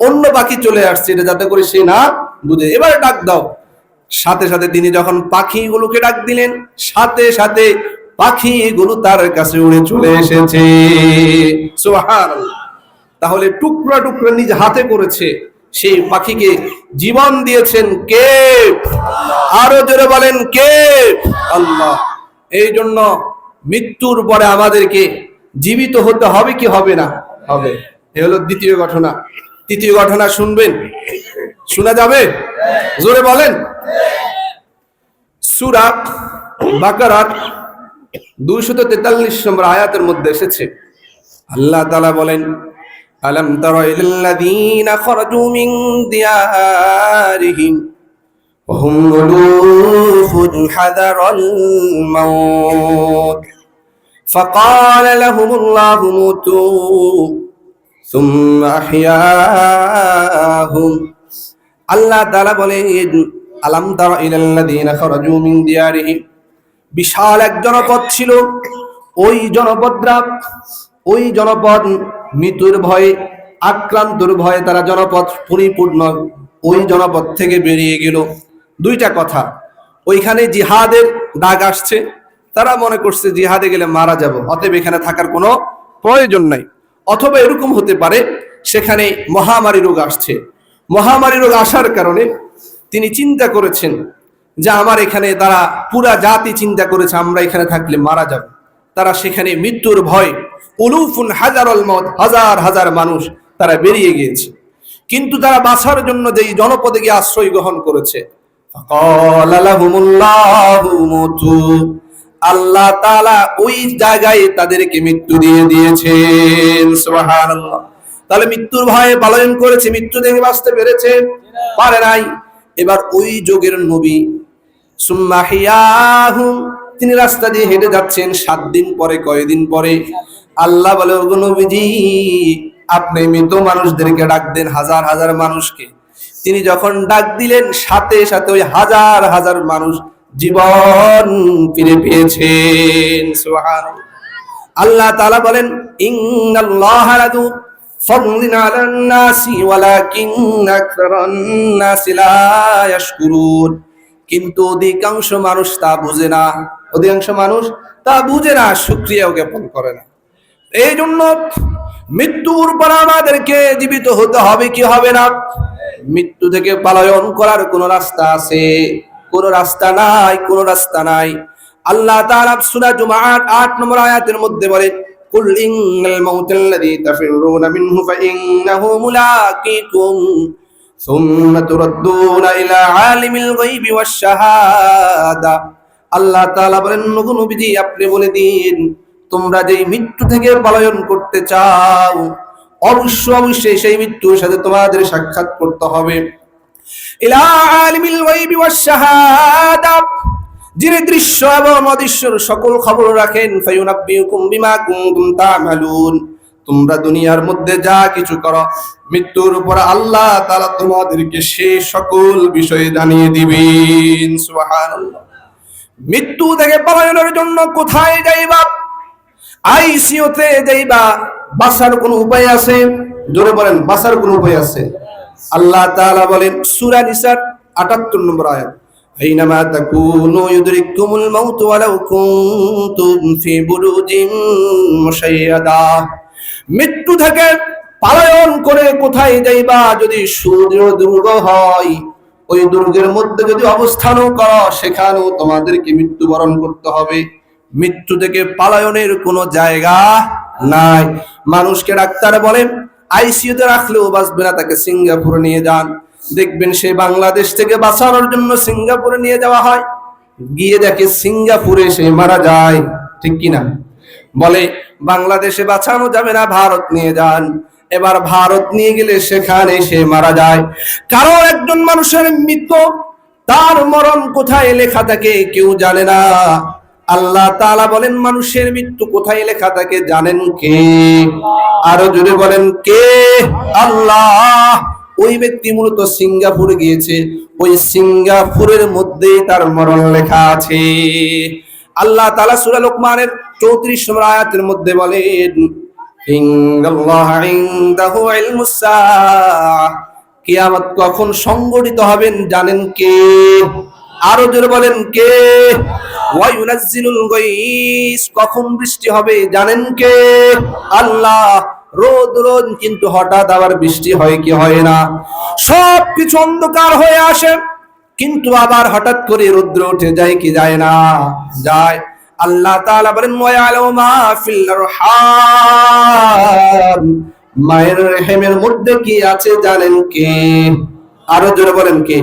অন্য পাখি চলে আসছে এটা যাতে করে সে না বুঝে। এবারে ডাক দাও। সাথে সাথে তিনি যখন পাখিগুলোকে ডাক দিলেন, সাথে সাথে পাখিগুলো তার কাছে উড়ে চলে এসেছে। সুবহানাল্লাহ। তাহলে টুকরা টুকরা নিজ হাতে করেছে, সেই পাখিকে জীবন দিয়েছেন কে? আরো জোরে বলেন কে? আল্লাহ। এই জন্য মৃত্যুর পরে আমাদেরকে জীবিত হতে হবে কি হবে না? হবে। এ হলো দ্বিতীয় ঘটনা। তৃতীয় ঘটনা শুনবেন? শোনা যাবে? জোরে বলেন। সূরা বাকারার 243 নম্বর আয়াতের মধ্যে এসেছে, আল্লাহ তাআলা বলেন, আলাম তারা ইলাল্লাযীনা খারাজু মিন দিয়ারিহিম ওয়া হুম উলুফুন হাযারাল মাউত ফাকালা লাহুমুল্লাহু মুতু সুম্মা আহইয়াহুম। আল্লাহ তাআলা বলেন, আলাম তারা ইলাল্লাযীনা খারাজু মিন দিয়ারিহিম, বিশাল এক জনপদ ছিল। ওই জনপদ মৃত্যুর ভয়ে, আক্রান্তর ভয়ে তারা জনপদ পরিপূর্ণ ওই জনপদ থেকে বেরিয়ে গেল। দুইটা কথা, ওইখানে জিহাদের ডাক আসছে, তারা মনে করছে জিহাদে গেলে মারা যাব, অতএব এখানে থাকার কোনো প্রয়োজন নাই। অথবা এরকম হতে পারে সেখানে মহামারী রোগ আসছে। মহামারী রোগ আসার কারণে তিনি চিন্তা করেছেন যে আমার এখানে, তারা পুরা জাতি চিন্তা করেছে আমরা এখানে থাকলে মারা যাব। তারা সেখানে মৃত্যুর ভয়, উলুফুন হাজারুল মাউত, হাজার হাজার মানুষ তারা বেরিয়ে গিয়েছে। কিন্তু তারা বাঁচার জন্য যেই জনপদে গিয়ে আশ্রয় গ্রহণ করেছে, ফাকালা লাহুমুল্লাহু মুতু, আল্লাহ তাআলা ওই জায়গায় তাদেরকে মৃত্যু দিয়ে দিয়েছেন। সুবহানাল্লাহ। তাহলে মৃত্যুর ভয়ে পলায়ন করেছে, মৃত্যু থেকে বাঁচতে পেরেছে? পারে নাই। এবার ওই যুগের নবী সুম্মা আহইয়াহুম, তিনি রাস্তা দিয়ে হেঁটে যাচ্ছেন। 7 দিন পরে, কয়দিন পরে আল্লাহ বলে, ওগো নবীজি আপনি মৃত মানুষদেরকে ডাক দেন, হাজার হাজার মানুষকে। তিনি যখন ডাক দিলেন, সাথে সাথে ওই হাজার হাজার মানুষ জীবন ফিরে পেয়েছেন। সুবহানাল্লাহ। আল্লাহ তাআলা বলেন, ইন্নাল্লাহা লাযু ফাদলিন আলান নাসি ওয়ালাকিন্না আকসারান নাসি লা ইয়াশকুরুন, কিন্তু অধিকাংশ মানুষ তা বুঝে না। অধিকাংশ মানুষ তা বুঝে না, শুকরিয়াও জ্ঞাপন করে না। এই জন্য মৃত্যুর পর আমাদেরকে জীবিত হতে হবে কি হবে না? মৃত্যু থেকে পলায়ন করার কোন রাস্তা আছে? কোন রাস্তা নাই, কোন রাস্তা নাই। আল্লাহ তাআলা সূরা জুমআর 8 নম্বর আয়াতের মধ্যে বলেন, কুল ইন্নাল মাউতাল্লাযী তাফিরুনা মিনহু ফাইন্নাহু মুলাকীকুম সুম্মা তুরাদ্দুনা ইলা আলিমিল গায়বি ওয়াশ শাহাদা। আল্লাহ তাআলা বলেন, নবী আপনি বলে দিন, তোমরা যেই মৃত্যু থেকে পলায়ন করতে চাও, অবশ্যই সেই মৃত্যুর সাথে তোমাদের সাক্ষাৎ করতে হবে। ইলা আলিমিল গায়বি ওয়াশ শাহাদা, যিনি দৃশ্য এবং অদৃশ্যের সকল খবর রাখেন। ফায়ুনাব্বিউকুম বিমা কুনতুম তা'মালুন, তোমরা দুনিয়ার মধ্যে যা কিছু করো, মৃত্যুর উপর আল্লাহ তাআলা তোমাদেরকে সেই সকল বিষয়ে জানিয়ে দিবেন। সুবহানাল্লাহ। মৃত্যু থেকে পালানোর জন্য কোথায় যাইবা? আইসিইউতে যাইবা। বাঁচার কোনো উপায় আছে? জোরে বলেন, বাঁচার কোনো উপায় আছে? আল্লাহ তাআলা বলেন সূরা নিসার ৭৮ নম্বর আয়াত, আইনামা তাকুনু ইউদরিকুমুল মাউত ওয়ালাউ কুনতুম ফি বুরুজিন মুশাইয়াদা। মৃত্যু থেকে পলায়ন করে কোথায় যাইবা? যদি দুর্গ হয়, ওই দুর্গের মধ্যে যদি অবস্থানও করো, সেখানেও তোমাদেরকে মৃত্যুবরণ করতে হবে। মৃত্যু থেকে পলায়নের কোনো জায়গা নাই। মানুষকে ডাক্তার বলেন আইসিইউতে রাখলেও বাঁচবে না, তাকে সিঙ্গাপুরে নিয়ে যান। দেখবেন সে বাংলাদেশ থেকে বাঁচানোর জন্য সিঙ্গাপুরে নিয়ে যাওয়া হয়, গিয়ে দেখে সিঙ্গাপুরে সে মারা যায়। ঠিক কিনা? বলে বাংলাদেশে বাঁচানো যাবে না, ভারত নিয়ে যান। এবার ভারত নিয়ে গেলে সেখানে সে মারা যায়। কারণ একজন মানুষের মৃত্যু, তার মরণ কোথায় লেখা থাকে কেউ জানে না। আল্লাহ তাআলা বলেন মানুষের মৃত্যু কোথায় লেখা থাকে জানেন কে? আরো জোরে বলেন কে? আল্লাহ। ওই ব্যক্তি মূলত সিঙ্গাপুরে গিয়েছে, ওই সিঙ্গাপুরের মধ্যে তার মরণ লেখা আছে। আল্লাহ তাআলা সূরা লোকমানের 34 নম্বর আয়াতের মধ্যে বলেন ইন্নাল্লাহা ইনদাহু ইলমুস সাআহ, কিয়ামত কখন সংঘটিত হবেন জানেন কে? আরো জোরে বলেন কে? ওয়া ইউনাজ্জিলুল গায়স, কখন বৃষ্টি হবে জানেন কে? আল্লাহ। রোদ কিন্তু হঠাৎ আবার বৃষ্টি হয় কি হয় না? সবকিছু অন্ধকার হয়ে আসে, কিন্তু আবার হঠাৎ করে রৌদ্র উঠে যায় কি যায় না? যায়। আল্লাহ তাআলা বলেন ওয়া ইয়ালামু মা ফিল আরহাম, মায়ের রেহেমের মধ্যে কি আছে জানেন কে? আরো জোরে বলেন কে?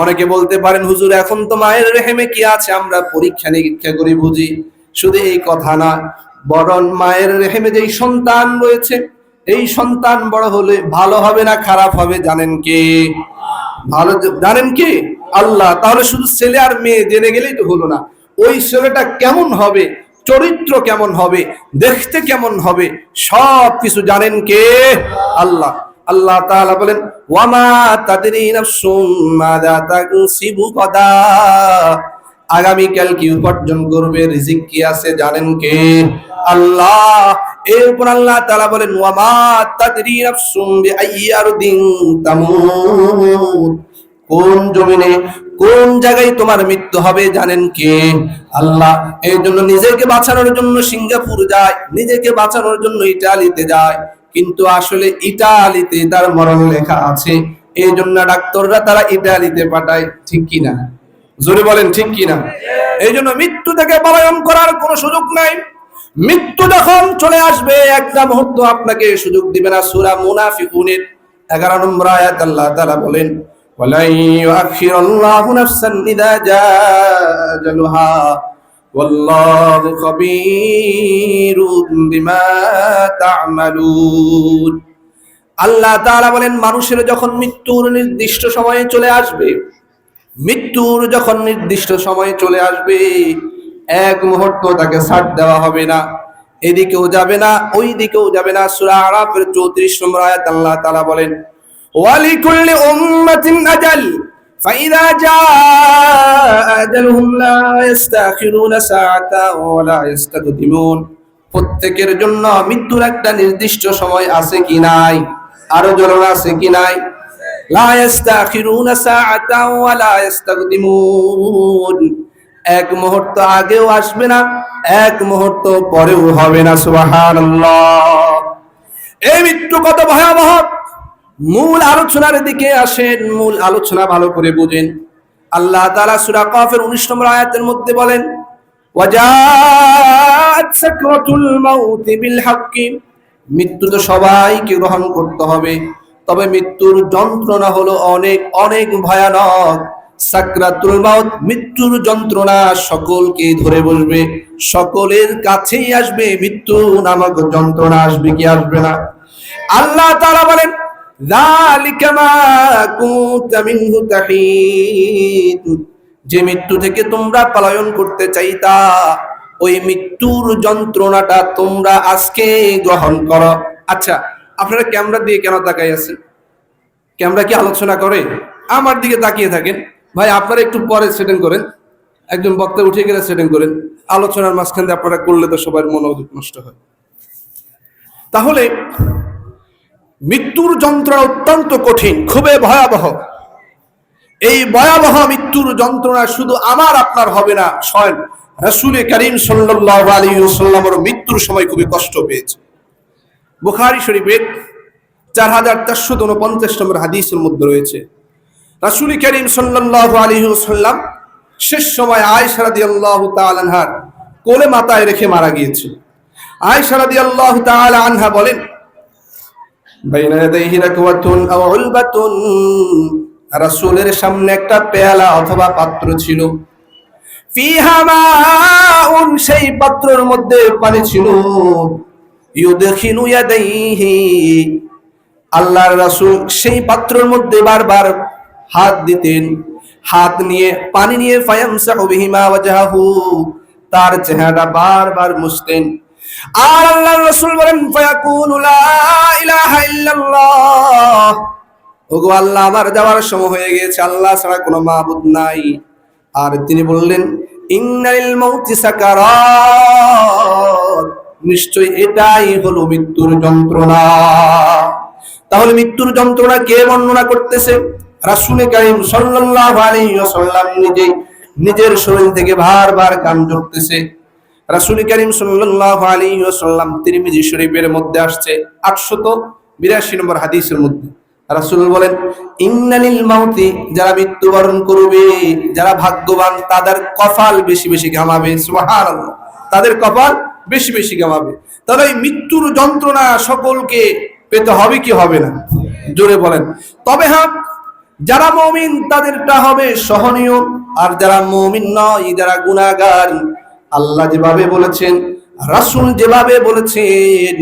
অনেকে বলতে পারেন হুজুর এখন তো মায়ের রেহেমে কি আছে আমরা পরীক্ষা নিরীক্ষা করে বুঝি। শুধু এই কথা না, বরং মায়ের রেহেমে যেই সন্তান রয়েছে, এই সন্তান বড় হলে ভালো হবে না খারাপ হবে জানেন কে? ভালো জানেন কে? আল্লাহ। তাহলে শুধু ছেলে আর মেয়ে জেনে গেলেই তো হলো না, ওই ছেলেটা কেমন হবে, চরিত্র কেমন হবে, দেখতে কেমন হবে, সব কিছু জানেন কে? আল্লাহ। আল্লাহ তাআলা বলেন ওয়ামা তাদরি নাফসুম মাযা তাকসিবু গাদা, আগামীকাল কি উপার্জন করবে, রিজিক কি আছে জানেন কে? আল্লাহ। এরপর আল্লাহ তাআলা বলেন ওয়ামা তাদরি নাফসুম বিআইয়ি আরদিন তামুত, কোন জমিনে কোন জায়গায় তোমার মৃত্যু হবে জানেন কে? আল্লাহ। এই জন্য নিজেকে বাঁচানোর জন্য সিঙ্গাপুর যায়, নিজেকে বাঁচানোর জন্য ইটালিতে যায়, কিন্তু আসলে ইটালিতে তার মরণ লেখা আছে। এই জন্য ডাক্তাররা তারা ইটালিতে পাঠায়। ঠিক কিনা? জোরে বলেন ঠিক কিনা? এই জন্য মৃত্যু থেকে পলায়ন করার কোনো সুযোগ নাই। মৃত্যু যখন চলে আসবে একটা মুহূর্ত আপনাকে সুযোগ দিবে না। সূরা মুনাফিকুনের 11 নম্বর আয়াত আল্লাহ তাআলা বলেন ওয়ালাই ইউআখিরুল্লাহু নাফসান ইযা জাআ আজালুহা ওয়াল্লাহু খাবীরুম বিমা তা'মালুন। আল্লাহ তাআলা বলেন মানুষের যখন মৃত্যুর নির্দিষ্ট সময়ে চলে আসবে, মৃত্যুর যখন নির্দিষ্ট সময়ে চলে আসবে, এক মুহূর্ত তাকে ছাড় দেওয়া হবে না, এদিকেও যাবে না ওই দিকেও যাবে না। সূরা আরাফের 34 নম্বর আয়াত আল্লাহ তাআলা বলেন ওয়ালিকুল্লি উম্মাতিন আজাল ফাইযা জাআ আজালুহুম লা ইস্তাখিরুনা সাআতান ওয়া লা ইস্তাকদিমুন, প্রত্যেকের জন্য মৃত্যুর একটা নির্দিষ্ট সময় আছে কি নাই? আরো জোরে আছে কি নাই? লা ইস্তাখিরুনা সাআতান ওয়া লা ইস্তাকদিমুন, এক মুহূর্ত আগেও আসবে না, এক মুহূর্ত পরেও হবে না। সুবহানাল্লাহ। এই মৃত্যু কত ভয়াবহ! মূল আলোচনার দিকে আসেন, মূল আলোচনা ভালো করে বুঝেন। আল্লাহ তাআলা সূরা কাফের 19 নম্বর আয়াতের মধ্যে বলেন ওয়াজাআত সাকরাতুল মাউত বিল হাক্কি, মৃত্যু তো সবাইকে গ্রহণ করতে হবে, তবে মৃত্যুর যন্ত্রণা হলো অনেক অনেক ভয়ানক। সাকরাতুল মাউত, মৃত্যুর যন্ত্রণা সকলকে ধরে বসবে, সকলের কাছেই আসবে মৃত্যু নামক যন্ত্রণা। আসবে কি আসবে না? আল্লাহ তাআলা বলেন যালিকা মা কুনতা মিনহু তাহিদ, যে মৃত্যু থেকে তোমরা পলায়ন করতে চাইতা, ওই মৃত্যুর যন্ত্রণাটা তোমরা আজকে গ্রহণ করো। আচ্ছা, আপনারা ক্যামেরা দিয়ে কেন তাকাই আছেন? ক্যামেরা কি আলোচনা করে? আমার দিকে তাকিয়ে থাকেন। ভাই আপনারা একটু পরে সেটিং করেন, একজন বক্তা উঠে গেলে সেটিং করেন। আলোচনার মাঝখান দিয়ে আপনারা করলে তো সবার মনোযোগ নষ্ট হয়। তাহলে মৃত্যুর যন্ত্রণা অত্যন্ত কঠিন, খুবই ভয়াবহ। এই ভয়াবহ মৃত্যুর যন্ত্রণা শুধু আমার আপনার হবে না, স্বয়ং রাসূল করিম সাল্লাল্লাহু আলাইহি ওয়াসাল্লামের মৃত্যুর সময় খুবই কষ্ট পেয়েছে। বুখারী শরীফের 4449 নম্বর হাদিসের মধ্যে রয়েছে, রাসূল করিম সাল্লাল্লাহু আলাইহি ওয়াসাল্লাম শেষ সময় আয়েশা রাদিয়াল্লাহু তাআলা আনহার কোলে মাথায় রেখে মারা গিয়েছে। আয়েশা রাদিয়াল্লাহু তাআলা আনহা বলেন, বাইনা ইয়াদাইহি রাকওয়াতুন আও উলবাতুন, রাসূলের সামনে একটা পেয়ালা অথবা পাত্র ছিল, ফিহা মাউন, সেই পাত্রের মধ্যে পানি ছিল, ইউদখিলু ইয়াদাইহি, আল্লাহর রাসূল সেই পাত্রের মধ্যে বারবার হাত দিতেন, হাত নিয়ে পানি নিয়ে ফায়ামসাহু বিহিমা ওয়াজহাহু, তার চেহারা বারবার মুছতেন। আর আল্লাহর রাসূল বলেন, ফায়াকুলু লা ইলাহা ইল্লাল্লাহ, ওগো আল্লাহ আমার যাওয়ার সময় হয়ে গেছে, আল্লাহ ছাড়া কোনো মাবুদ নাই। আর তিনি বললেন, ইন্নালিল মাউতি সাকারাত, নিশ্চয় এটাই হলো মৃত্যুর যন্ত্রণা। তাহলে মৃত্যুর যন্ত্রণা কে বর্ণনা করতেছে? রাসূল করিম সাল্লাল্লাহু আলাইহি ওয়াসাল্লাম নিজের শরীর থেকে বারবার কান ঝরতেছে। রাসূল করিম সাল্লাল্লাহু আলাইহি ওয়াসাল্লাম তিরমিজি শরীফের মধ্যে আসছে 882 নম্বর হাদিসের মধ্যে রাসূল বলেন, ইন্নালিল মাউতি, যারা মৃত্যুবরণ করবে, যারা ভাগ্যবান, তাদের কপাল বেশি বেশি ঘামাবে। সুবহানাল্লাহ, তাদের কপাল বেশি বেশি ঘামাবে। তাহলে এই মৃত্যুর যন্ত্রণা সকলকে পেতে হবে কি হবে না? জোরে বলেন। তবে হ্যাঁ, যারা মুমিন তাদেরটা হবে সহনীয়, আর যারা মুমিন নয়, যারা গুনাহগার, আল্লাহ যেভাবে বলেছেন, রাসূল যেভাবে বলেছেন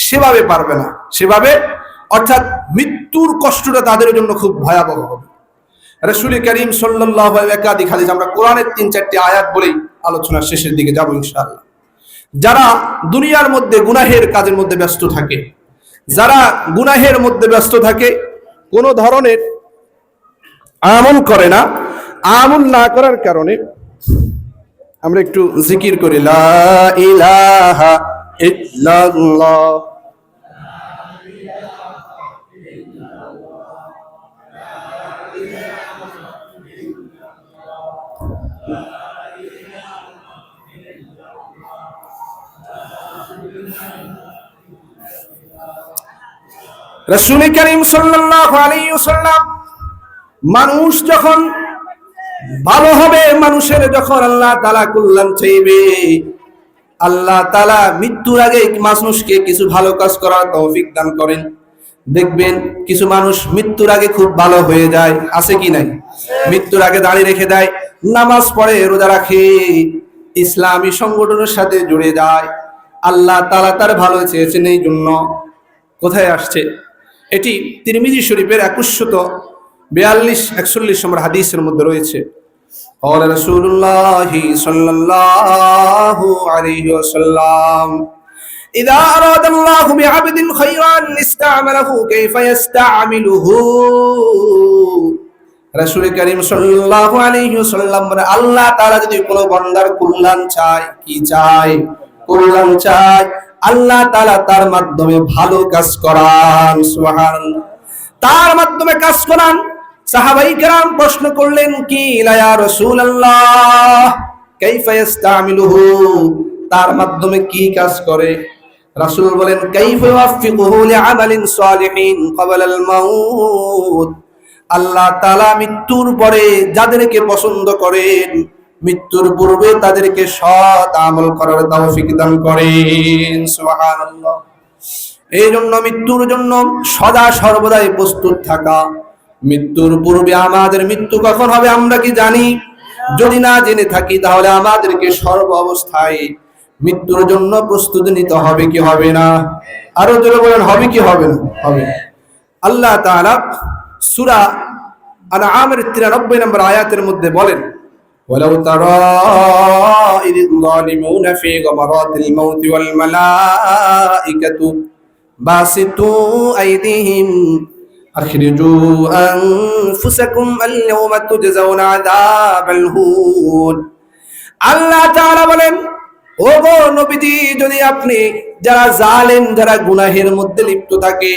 সেভাবে পারবে না, সেভাবে, অর্থাৎ মৃত্যুর কষ্টটা তাদের জন্য খুব ভয়াবহ হবে। রাসূল করিম সাল্লাল্লাহু আলাইহি একাধিক হাদিস, আমরা কোরআনের 3-4টি আয়াত বলেই আলোচনার শেষের দিকে যাব ইনশাআল্লাহ। যারা দুনিয়ার মধ্যে গুনাহের কাজের মধ্যে ব্যস্ত থাকে, যারা গুনাহের মধ্যে ব্যস্ত থাকে, কোন ধরনের আমল করে না, আমল না করার কারণে আমরা একটু জিকির করি, লা ইলাহা ইল্লাল্লাহ, রাসূল করিম সাল্লাল্লাহু আলাইহি ওয়াসাল্লাম, মানুষ যখন ভালো হবে, মানুষের যখন আল্লাহ তাআলা কল্যাণ চাইবে, আল্লাহ তাআলা মৃত্যুর আগে মানুষকে কিছু ভালো কাজ করার তৌফিক দান করেন। দেখবেন কিছু মানুষ মৃত্যুর আগে খুব ভালো হয়ে যায়, আছে কি নাই? মৃত্যুর আগে দাড়ি রেখে দেয়, নামাজ পড়ে, রোজা রাখে, ইসলামী সংগঠনের সাথে জুড়ে যায়, আল্লাহ তাআলা তার ভালো চেয়েছেন। এই জন্য কোথায় আসছে? এটি তিরমিজি শরীফের 2142-41 নম্বর হাদিসের মধ্যে রয়েছে। قال رسول الله صلى الله عليه وسلم إذا أراد الله بعبد خيرا استعمله كيف يستعمله। রাসূল করিম সাল্লাল্লাহু আলাইহি ওয়াসাল্লাম বলেন, আল্লাহ তাআলা যদি কোনো বান্দার কল্যাণ চায়, কি চায়? কল্যাণ চায়, আল্লাহ তাআলা তার মাধ্যমে ভালো কাজ করান। সুবহানাল্লাহ, তার মাধ্যমে কাজ করান। সাহাবায়ে কেরাম প্রশ্ন করলেন, কি ইয়া রাসূলুল্লাহ, কাইফা ইস্তামিলুহু, তার মাধ্যমে কি কাজ করে? রাসূল বলেন, কাইফা ইউফিকুহু লিআমালিন সালিহিন ক্বাবলাল মাউত, আল্লাহ তাআলা মৃত্যুর পরে যাদেরকে পছন্দ করেন, মৃত্যুর পূর্বে তাদেরকে সৎ আমল করার তৌফিক দান করেন। সুবহানাল্লাহ। এই জন্য মৃত্যুর জন্য সদা সর্বদাই প্রস্তুত থাকা। মৃত্যুর পূর্বে আমাদের মৃত্যু কখন হবে আমরা কি জানি? যদি না জেনে থাকি তাহলে আমাদেরকে সর্ব অবস্থায় মৃত্যুর জন্য প্রস্তুতি নিতে হবে কি হবে না? আরো জোরে বলেন, হবে কি হবে না? হবে। আল্লাহ তাআলা সূরা আনআমের 93 নম্বর আয়াতের মধ্যে বলেন, ولو ترى إذ الظالمون في غمرات الموت والملائكة باسطوا أيديهم أخرجوا أنفسكم اليوم تجزون عذاب الهون আল্লাহ তাআলা বলেন, ওগো নবীজি, যদি আপনি যারা জালেম, যারা গুনাহের মধ্যে লিপ্ত থাকে,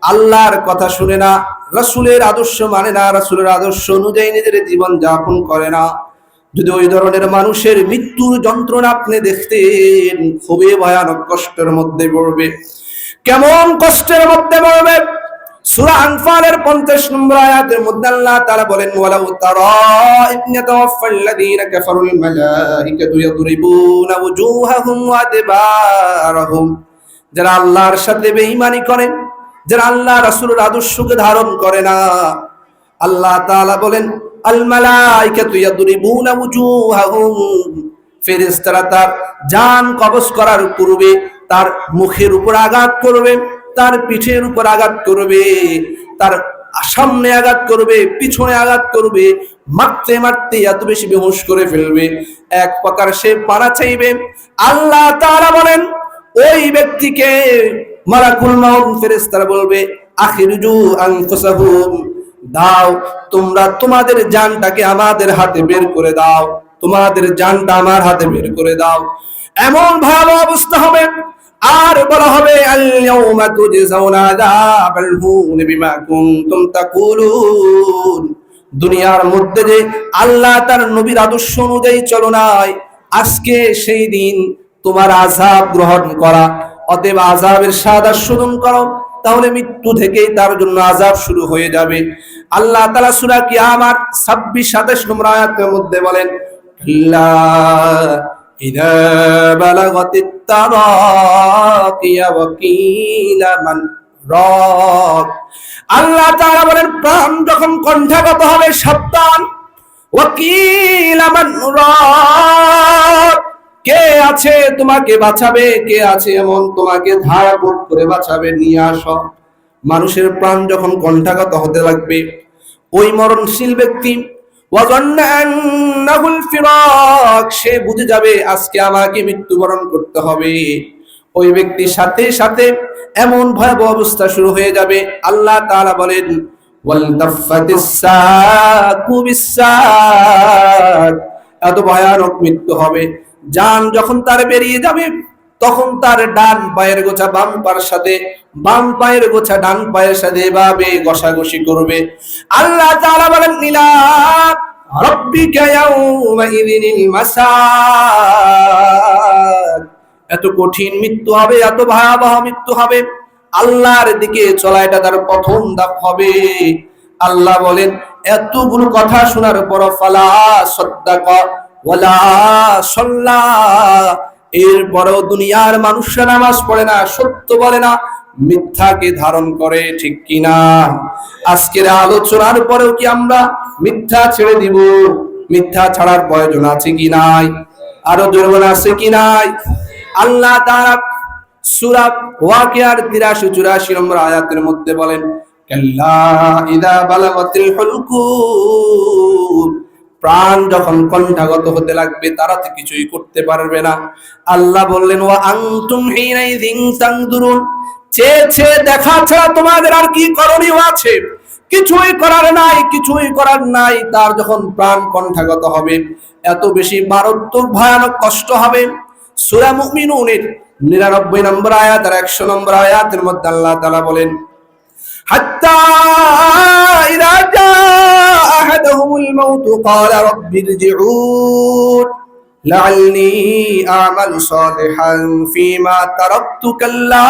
আল্লাহর কথা শুনে না, রাসূলের আদর্শ মানে না, রাসূলের আদর্শ অনুযায়ী নিজের জীবন যাপন করে না, যদি ওই ধরনের মানুষের মৃত্যুর যন্ত্রণা আপনি দেখতেন, খুবই ভয়ানক কষ্টের মধ্যে পড়বে। কেমন কষ্টের মধ্যে পড়বে? সূরা আনফালের 50 নম্বর আয়াতের মধ্যে আল্লাহ তাআলা বলেন, ওয়ালাউ তারা ইয ইয়াতাওয়াফাল্লাযীনা কাফারুল মালাইকাতু ইয়াদরিবুনা ওয়ুজুহাহুম ওয়া আদবারহুম, যারা আল্লাহর সাথে বেঈমানি করে, যারা আল্লাহ রাসূলের আদর্শকে ধারণ করে না, আল্লাহ তাআলা বলেন, আল মালাইকাতু ইয়াদরিবুনা ওয়ুজুহাহুম, ফেরেশতারা তার জান কবজ করার পূর্বে তার মুখের উপর আঘাত করবে, তার পিঠের উপর আঘাত করবে, তার সামনে আঘাত করবে, পিছনে আঘাত করবে, মারতে মারতে এত বেশি বেহুশ করে ফেলবে, এক প্রকার সে পানা চাইবে। আল্লাহ তাআলা বলেন, ওই ব্যক্তিকে মালাকুল মাউত ফেরেশতারা বলবে, আখিরুজু আনফুসাহুম, দাও তোমরা তোমাদের জানটাকে আমাদের হাতে বের করে দাও, তোমাদের জানটা আমার হাতে বের করে দাও। এমন ভয়াবহ অবস্থা হবে। আর বলা হবে, আল ইয়াউমা তুজজাউনা আযাবাল হুন বিমা কুনতুম তাকুলুন, দুনিয়ার মধ্যে যে আল্লাহ তার নবীর আদর্শ অনুযায়ী চলো নাই, আজকে সেই দিন তোমার আযাব গ্রহণ করা, অতএব আযাবের স্বাদ আস্বাদন করো, তাহলে মৃত্যু থেকেই তার জন্য আযাব শুরু হয়ে যাবে। আল্লাহ তাআলা সূরা কিয়ামাত 26-27 নম্বর আয়াতের মধ্যে বলেন, লা ইযা বালাগাতিত তারাকিয়া ওয়া কিলা মান রাক, আল্লাহ তাআলা বলেন, প্রাণ যখন কণ্ঠাগত হবে, সাবধান, ওয়া কিলা মান রাক, কে আছে তোমাকে বাঁচাবে, কে আছে এমন তোমাকে ধারা করে বাঁচাবে, নিয়ে আসো। মানুষের প্রাণ যখন কণ্ঠাগত হতে লাগবে, ওই মরণশীল ব্যক্তি সে বুঝে যাবে আজকে আমাকে মৃত্যুবরণ করতে হবে। ওই ব্যক্তির সাথে সাথে এমন ভয়াবহ অবস্থা শুরু হয়ে যাবে। আল্লাহ তাআলা বলেন, এত ভয়ানক মৃত্যু হবে, জান যখন তার বেরিয়ে যাবে, তখন তার ডান পায়ের গোছা বাম পায়ের সাথে, বাম পায়ের গোছা ডান পায়ের সাথে এভাবে ঘষাঘষি করবে। আল্লাহ তাআলা বলেন, ইলা রাব্বিকা ইয়াউমাইযিনিল মাসাক, এত কঠিন মৃত্যু হবে, এত ভয়াবহ মৃত্যু হবে, আল্লাহর দিকে চলা এটা তার প্রথম ধাপ হবে। আল্লাহ বলেন, এতগুলো কথা শোনার পর ফালা সাদ্দাকা ওয়ালা সাল্লা, এরপরেও দুনিয়ার মানুষরা নামাজ পড়ে না, সত্য বলে না, মিথ্যাকে ধারণ করে, ঠিক কিনা? আজকের আলোচনার পরেও কি আমরা মিথ্যা ছেড়ে দিব? মিথ্যা ছাড়ার প্রয়োজন আছে কি নাই? আরো জোরে আছে কি নাই? আল্লাহ তাআলা সূরা ওয়াকিয়ার 83-84 নম্বর আয়াতের মধ্যে বলেন, কাল্লা ইযা বালাগাতিল হুলকুম, প্রাণ যখন কণ্ঠাগত হতে লাগবে, তারা তো কিছুই করতে পারবে না। আল্লাহ বললেন, ওয়া আনতুম হিনাইযিন তানজুরুন, চেয়ে দেখা ছাড়া তোমাদের আর কি করণীয় আছে? কিছুই করার নাই, কিছুই করার নাই। তার যখন প্রাণ কণ্ঠাগত হবে, এত বেশি মারাত্মক ভয়ানক কষ্ট হবে। সূরা মুমিনুনের 99 নম্বর আয়াত আর 100 নম্বর আয়াতের মধ্যে আল্লাহ তাআলা বলেন, হাত্তা ইযা জাআ আহাদাহুমুল মাউত ক্বালা রাব্বি ইরজিউন লাআল্লি আ'মালু সালিহান ফীমা তারাকতু কাল্লা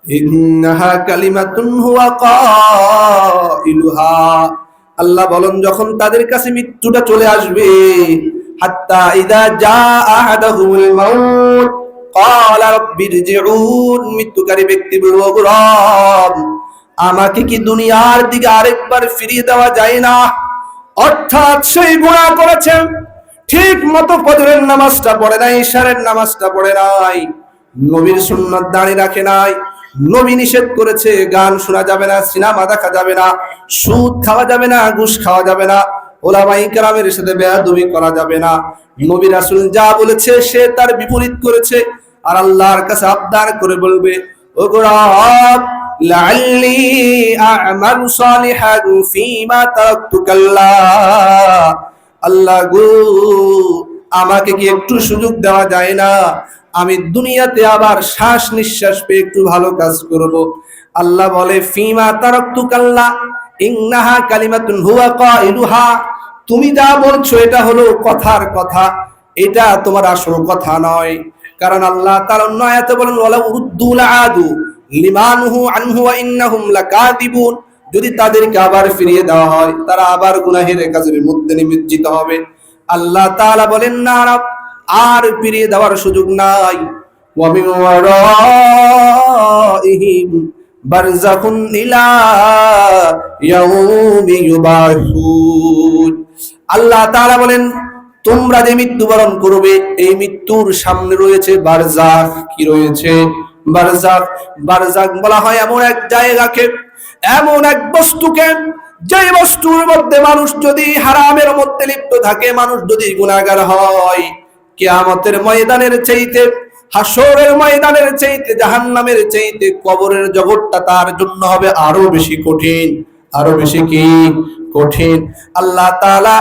ইন্নাহা কালিমাতুন হুয়া কাইলুহা। আল্লাহ বলেন, যখন তাদের কাছে মৃত্যুটা চলে আসবে, হাত্তা ইযা জাআ আহাদাহুমুল মাউত ক্বালা রাব্বি ইরজিউন, মৃত্যুকারী ব্যক্তি বলবে, রব আমাকে কি দুনিয়ার দিকে আরেকবার ফিরিয়ে দেওয়া যায় না? অর্থাৎ সেই গুনাহ করেছে, ঠিক মতো ফজরের নামাজটা পড়ে নাই, ইশারের নামাজটা পড়ে নাই, নবীর সুন্নাত দাঁড়িয়ে রাখে নাই, নবী নিষেধ করেছে গান শোনা যাবে না, সিনেমা দেখা যাবে না, সুদ খাওয়া যাবে না, ঘুষ খাওয়া যাবে না, ওলামায়ে কেরামের সাথে বেয়াদবি করা যাবে না। নবী রাসূল যা বলেছে সে তার বিপরীত করেছে, আর আল্লাহর কাছে আবদার করে বলবে, ও রব লাআল্লি আ'মালু সালিহান ফীমা তারাকতু কাল্লা, আল্লাহ গো আমাকে কি একটু সুযোগ দেওয়া যায় না, আমি দুনিয়াতে আবার শ্বাস নিঃশ্বাস পেয়ে একটু ভালো কাজ করব। আল্লাহ বলে, ফীমা তারাকতু কাল্লা ইন্নাহা কালিমাতুন হুয়া কাইলুহা, তুমি যা বলছো এটা হলো কথার কথা, এটা তোমার আসল কথা নয়। কারণ আল্লাহ তাআলা অন্য আয়াতে বলেন, ওয়ালা উরুদ্দু লাআদু লিমানহু আনহু ওয়া ইন্নাহুম লাকাযিবুন, যদি তাদেরকে আবার ফিরিয়ে দেওয়া হয় তারা আবার গুনাহের কাজের মধ্যে নিমজ্জিত হবে। আল্লাহ তাআলা বলেন, না আর ফিরিয়ে দেওয়ার সুযোগ নাই। ওয়া মিন ওয়ারাইহিম বারযাখুন ইলা ইয়াউমি ইউবাসুন। আল্লাহ তাআলা বলেন, তোমরা যে মৃত্যুবরণ করবে এই মৃত্যুর সামনে রয়েছে বারজাখ। কি রয়েছে? বারজাখ। বারজাখ বলা হয় এমন এক জায়গাকে, এমন এক বস্তুকে, যে বস্তুর মধ্যে মানুষ যদি হারামের মধ্যে লিপ্ত থাকে, মানুষ যদি গুনাহগার হয়, কিয়ামতের ময়দানের চাইতে, হাসরের ময়দানের চাইতে, জাহান্নামের চাইতে কবরের জগৎটা তার জন্য হবে আরো বেশি কঠিন। আরো বেশি কি কঠিন? আল্লাহ তাআলা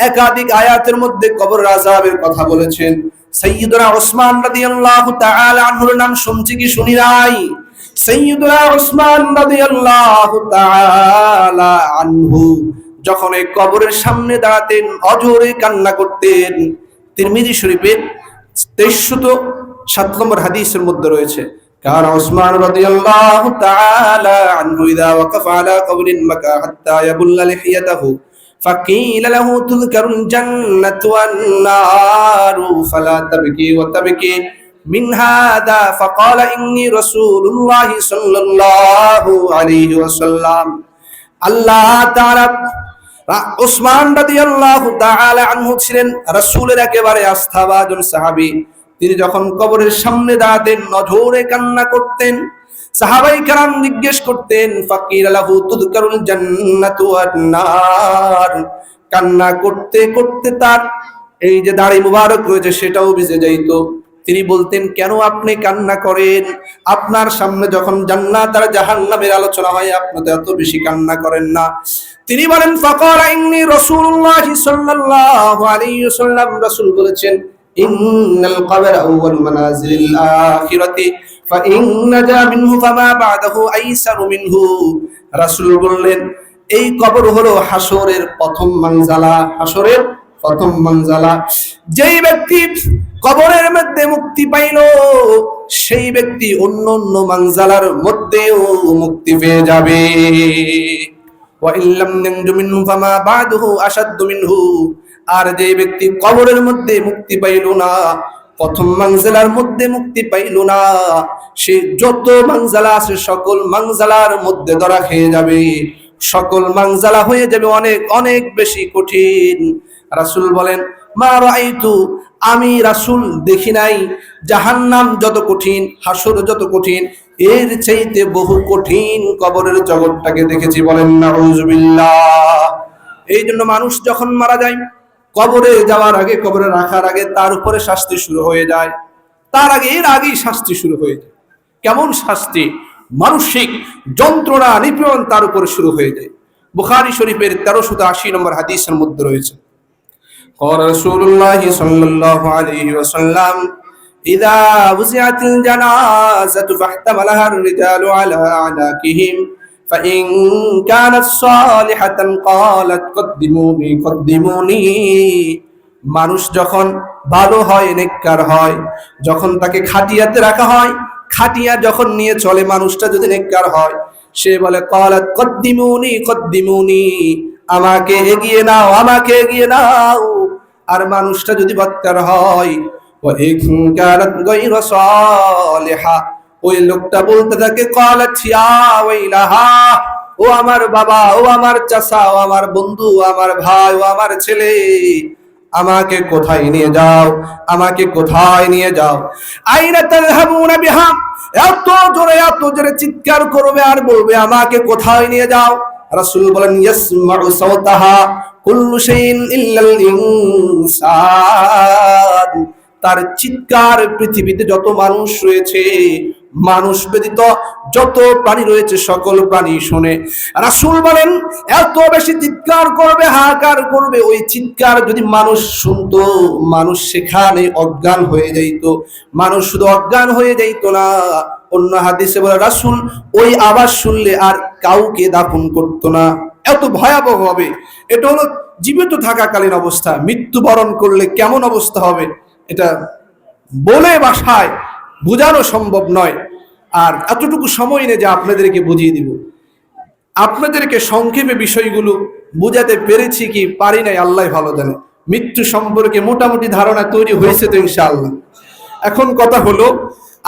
একাধিক আয়াতের মধ্যে কবরের আযাবের কথা বলেছেন। সাইয়্যিদুনা উসমান রাদিয়াল্লাহু তাআলা আনহুর নাম শুনছি কি শুনি নাই? সাইয়্যিদুনা উসমান রাদিয়াল্লাহু তাআলা আনহু যখন এই কবরের সামনে দাঁড়াতেন অঝরে কান্না করতেন। তিরমিজি শরীফের 2307 নম্বর হাদিসের মধ্যে রয়েছে, কারণ উসমান রাদিয়াল্লাহু তাআলা আনহু ইযা ওয়াকাফা আলা কবরিন মাকা হাত্তা ইয়াবুল্লা লিহিয়াতাহু ফাকিলা লাহু তুযকারুল জান্নাতু ওয়ান নারু ফালা তাবকি ওয়া তাবকি মিন হাদা ফাকালা ইন্নী রাসূলুল্লাহি সাল্লাল্লাহু আলাইহি ওয়াসাল্লাম। আল্লাহ তাআলা উসমান রাদিয়াল্লাহু তাআলা আনহু ছিলেন রাসূলের একেবারে আস্থাভাজন সাহাবী। তিনি যখন কবরের সামনে দাঁড়াতেন নজরে কান্না করতেন। সাহাবাই কেরাম জিজ্ঞেস করতেন, ফাকির লাহু তুযকারুল জান্নাতু ওয়ান নার, কান্না করতে করতে তার এই যে দাড়ি মুবারক রয়েছে সেটাও ভিজে যাইত। তিনি বলতেন, কেন আপনি কান্না করেন? আপনার সামনে যখন জান্নাত আর জাহান্নামের আলোচনা হয় আপনি তো এত বেশি কান্না করেন না। তিনি বলেন, ফাকালা ইন্নী রাসূলুল্লাহি সাল্লাল্লাহু আলাইহি ওয়াসাল্লাম, রাসূল বলেছেন, ইন্নাল কবর আউয়াল মানাজিলিল আখিরাতি ফাইন নাজা মিনহু ফামা বা'দাহু আইসারু মিনহু। রাসূল বললেন, এই কবর হলো হাসরের প্রথম মানজালা। হাসরের প্রথম মানজালা। যেই ব্যক্তি কবরের মধ্যে মুক্তি পাইল সেই ব্যক্তি অন্য অন্য মানজালার মধ্যেও মুক্তি পেয়ে যাবে। ওয়া ইল্লাম নানজু মিনহু ফামা বা'দাহু আশাদ্দু মিনহু। আর যে ব্যক্তি কবরের মধ্যে মুক্তি পাইল না, প্রথম মানজালার মধ্যে মুক্তি পাইল না, সে যত মানজালা আছে সকল মানজালার মধ্যে ধরা খেয়ে যাবে। সকল মানজালা হয়ে যাবে অনেক অনেক বেশি কঠিন। রাসূল বলেন, মা রাআইতু, আমি রাসূল দেখি নাই জাহান্নাম যত কঠিন, হাসর যত কঠিন, এর চাইতে বহু কঠিন কবরের জগৎটাকে দেখেছি। বলেন নাউযুবিল্লাহ। এই জন্য মানুষ যখন মারা যায়, কবরে যাওয়ার আগে, কবরে রাখার আগে তার উপরে শাস্তি শুরু হয়ে যায়। তার আগে, এর আগেই শাস্তি শুরু হয়ে যায়। কেমন শাস্তি? মানসিক যন্ত্রণা নিপীড়ন তার উপরে শুরু হয়ে যায়। বুখারী শরীফের 1380 নম্বর হাদিসের মধ্যে রয়েছে, قال رسول الله صلى الله عليه وسلم إذا وزعت الجنازة فاحتملها الرجال على أعناقهم فإن كانت صالحة قالت قدموني قدموني। মানুষ যখন ভালো হয়, নেককার হয়, যখন তাকে খাটিয়াতে রাখা হয়, খাটিয়া যখন নিয়ে চলে, মানুষটা যদি নেককার হয়, সে বলে قالت قدموني قدموني, আমাকে এগিয়ে নাও, আমাকে এগিয়ে নাও। আর মানুষটা যদি বদকার হয়, ওয়া ইন কানাত গায়রা সালিহা, ওই লোকটা বলতে থাকে ক্বালাত ইয়া ওয়াইলাহা, ও আমার বাবা, ও আমার চাচা, ও আমার বন্ধু, আমার ভাই, ও আমার ছেলে, আমাকে কোথায় নিয়ে যাও, আমাকে কোথায় নিয়ে যাও। আইনা তাযহাবুনা বিহা, এত জোরে চিৎকার করবে আর বলবে আমাকে কোথায় নিয়ে যাও। রাসূল বলেন, ইয়াসমাউ সাওতাহা, কুল্লু শাইইন ইল্লাল ইনসান। তার চিৎকার পৃথিবীতে যত মানুষ রয়েছে, মানুষ ব্যতীত যত প্রাণী রয়েছে সকল প্রাণী শুনে। রাসূল বলেন এত বেশি চিৎকার করবে, হাহাকার করবে, ওই চিৎকার যদি মানুষ শুনতো, মানুষ সেখানে অজ্ঞান হয়ে যাইত। মানুষ শুধু অজ্ঞান হয়ে যাইত না, অন্য হাদিসে বলে রাসূল ওই আওয়াজ শুনলে আর কাউকে দাফন করতো না। এত ভয়াবহ হবে। এটা হলো জীবিত থাকাকালীন অবস্থা। মৃত্যুবরণ করলে কেমন অবস্থা হবে এটা বলে ভাষায় বোঝানো সম্ভব নয়। আর এতটুকু সময় নেই যে আপনাদেরকে বুঝিয়ে দিব। আপনাদেরকে সংক্ষেপে বিষয়গুলো বুঝাতে পেরেছি কি পারি নাই আল্লাহ ভালো জানে। মৃত্যু সম্পর্কে মোটামুটি ধারণা তৈরি হয়েছে তো ইনশাআল্লাহ। এখন কথা হলো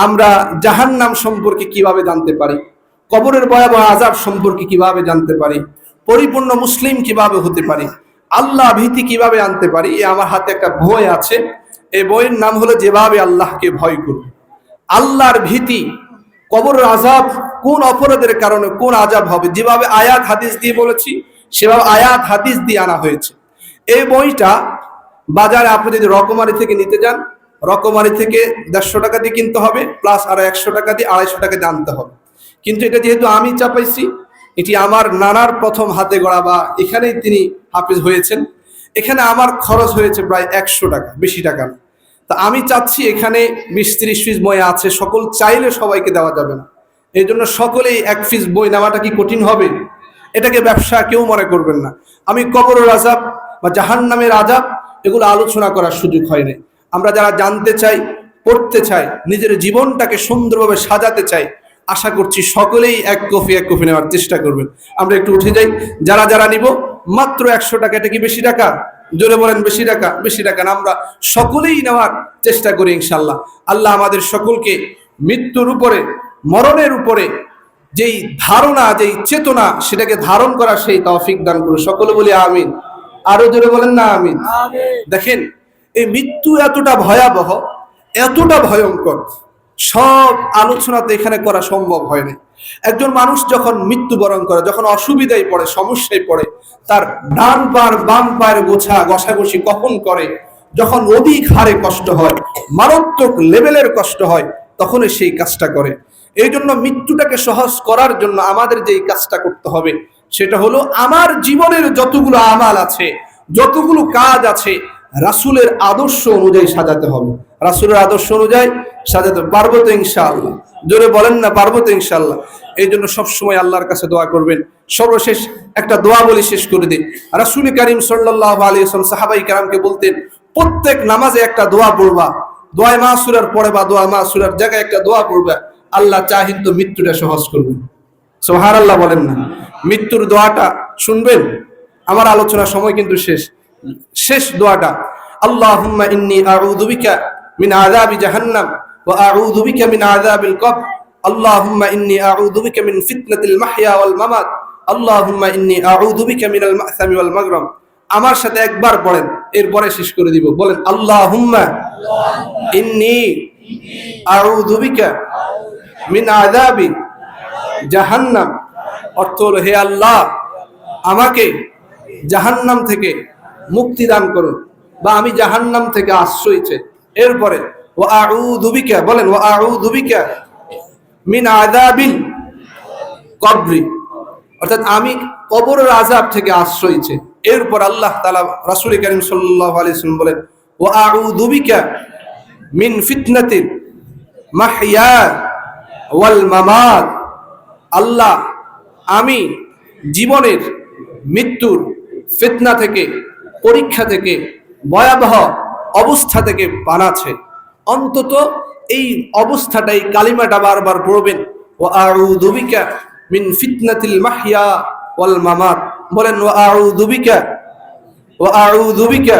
আমরা জাহান্নাম সম্পর্কে কিভাবে জানতে পারি, কবরের ভয়াবহ আযাব সম্পর্কে কিভাবে জানতে পারি, পরিপূর্ণ মুসলিম কিভাবে হতে পারি, আল্লাহ ভীতি কিভাবে আনতে পারি। আমার হাতে একটা বই আছে, এই বইয়ের নাম হলো যেভাবে আল্লাহকে ভয় করব। আল্লাহর ভীতি, কবরের আযাব, কোন অপরাধের কারণে কোন আযাব হবে, যেভাবে আয়াত হাদিস দিয়ে বলেছি সেভাবে আয়াত হাদিস দিয়ে আনা হয়েছে। এই বইটা বাজারে আপনি যদি রকমারি থেকে নিতে যান, রকমারি থেকে 150 টাকা দিয়ে কিনতে হবে, প্লাস আরো 100 টাকা দিয়ে 250 টাকা দিয়ে আনতে হবে। কিন্তু এটা যেহেতু আমি চাপাইছি, এটি আমার নানার প্রথম হাতে গড়া, বা এখানেই তিনি হাফিজ হয়েছেন, এখানে আমার খরচ হয়েছে প্রায় 100 টাকা, বেশি টাকা না। তা আমি চাচ্ছি এখানে 20-30 পিস বই আছে, সকল চাইলে সবাইকে দেওয়া যাবে না। এই জন্য সকলেই 1 পিস বই নেওয়াটা কি কঠিন হবে? এটাকে ব্যবসা কেউ মনে করবেন না। আমি কবরের আযাব বা জাহান্নামের আযাব এগুলো আলোচনা করার সুযোগ হয় নাই। আমরা যারা জানতে চাই, পড়তে চাই, নিজের জীবনটাকে সুন্দরভাবে সাজাতে চাই, আশা করছি সকলেই এক কপি নেওয়ার চেষ্টা করবেন। আমরা একটু উঠে যাই, যারা যারা নিব মাত্র 100 টাকা। এটা কি বেশি টাকা? জোরে বলেন বেশি টাকা। বেশি টাকা না, আমরা সকলেই নেওয়ার চেষ্টা করি ইনশাআল্লাহ। আল্লাহ আমাদের সকলকে মৃত্যুর উপরে, মরণের উপরে যেই ধারণা, যেই চেতনা, সেটাকে ধারণ করা সেই তৌফিক দান করুন। সকলে বলি আমিন। আরো জোরে বলেন না আমিন। দেখেন এই মৃত্যু এতটা ভয়াবহ, এতটা ভয়ঙ্কর, সব আলোচনা তো এখানে করা সম্ভব হয় না। একজন মানুষ যখন মৃত্যুবরণ করে, যখন অসুবিধায় পড়ে, সমস্যায় পড়ে, তার ডান পার বাম পায়ের ঘষাঘষি কখন করে, যখন অধিক হারে কষ্ট হয়, মারাত্মক লেভেলের কষ্ট হয়, তখনই সেই কাজটা করে। এই জন্য মৃত্যুটাকে সহজ করার জন্য আমাদের যেই কাজটা করতে হবে সেটা হলো আমার জীবনের যতগুলো আমাল আছে, যতগুলো কাজ আছে, রাসূলের আদর্শ অনুযায়ী সাজাতে হবে। রাসূলের আদর্শ অনুযায়ী সাজাতে পারবো তো ইনশাআল্লাহ? জোরে বলেন না পারবো তো ইনশাআল্লাহ? এই জন্য সবসময় আল্লাহর কাছে দোয়া করবেন। সর্বশেষ একটা দোয়া বলে শেষ করে দিই। রাসূল কারীম সাল্লাল্লাহু আলাইহি ওয়াসাল্লাম সাহাবায়ে কেরামকে বলতেন, প্রত্যেক নামাজে একটা দোয়া পড়বা, দোয়া মাসুরার পরে বা দোয়া মাসুরার জায়গায় একটা দোয়া পড়বা, আল্লাহ চাহিন তো মৃত্যুটা সহজ করবেন। সুবহানাল্লাহ বলেন না? মৃত্যুর দোয়াটা শুনবেন। আমার আলোচনার সময় কিন্তু শেষ দোয়াটা, আল্লাহুম্মা ইন্নী আউযু বিকা মিন আযাবি জাহান্নাম ওয়া আউযু বিকা মিন আযাবিল কবর, আল্লাহুম্মা ইন্নী আউযু বিকা মিন ফিতনাতিল মাহইয়া ওয়াল মামাত, আল্লাহুম্মা ইন্নী আউযু বিকা মিনাল মা'সামি ওয়াল মাগরাম। আমার সাথে একবার পড়েন, এরপরে শেষ করে দিব। বলেন আল্লাহুম্মা ইন্নী আউযু বিকা মিন আযাবি জাহান্নাম। অর্থ হলো হে আল্লাহ, আমাকে জাহান্নাম থেকে মুক্তি দান করুন, বা আমি জাহান্নাম থেকে আশ্রয় চাই। এরপরে ওয়া আউযু বিকা, বলেন ওয়া আউযু বিকা মিন আযাবিল কবরি, অর্থাৎ আমি কবরের আযাব থেকে আশ্রয় চাই। এরপর আল্লাহ তাআলা রাসূল কারীম সাল্লাল্লাহু আলাইহি ওয়াসাল্লাম বলেন ওয়া আউযু বিকা মিন ফিতনাতিল মাহইয়া ওয়াল মামাত, আল্লাহ আমি জীবনের মৃত্যুর ফিতনা থেকে, পরীক্ষা থেকে, ভয়াবহ অবস্থা থেকে বাঁচাছে। অন্তত এই অবস্থাটাই কালিমাটা বারবার পড়বেন, ওয়া আউযু বিকা মিন ফিতনাতিল মাহইয়া ওয়াল মামাত। বলেন ওয়া আউযু বিকা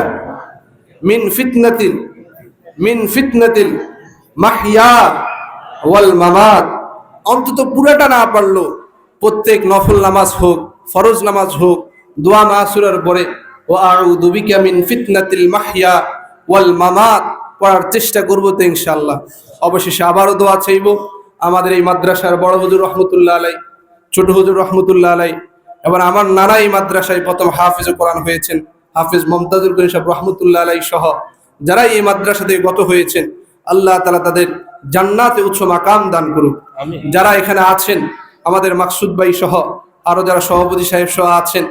মিন ফিতনাতিল মাহইয়া ওয়াল মামাত। অন্তত পুরাটা না পারলো প্রত্যেক নফল নামাজ হোক, ফরজ নামাজ হোক, দোয়া মাসুরার পরে ওয়া আউযু বিকা মিন ফিতনাতিল মাহইয়া ওয়াল মামাত পড়ার চেষ্টা করবো তো ইনশাআল্লাহ। অবশেষে আবারও দোয়া চাইব। আমাদের এই মাদ্রাসার বড় হুজুর রহমতুল্লাহ আলাই, ছোট হুজুর রহমতুল্লাহ আলাই, এবার আমার নানা এই মাদ্রাসায় প্রথম হাফিজ কোরআন হয়েছেন, হাফিজ মমতাজুল করিম সাহেব রহমতুল্লাহ আলাইহি সহ যারা এই মাদ্রাসা থেকে গত হয়েছেন, আল্লাহ তাআলা তাদের জান্নাতে উচ্চ মাকাম দান করুক। যারা এখানে আছেন আমাদের মাকসুদ ভাই সহ আরো যারা সভাপতি সাহেব সহ আছেন,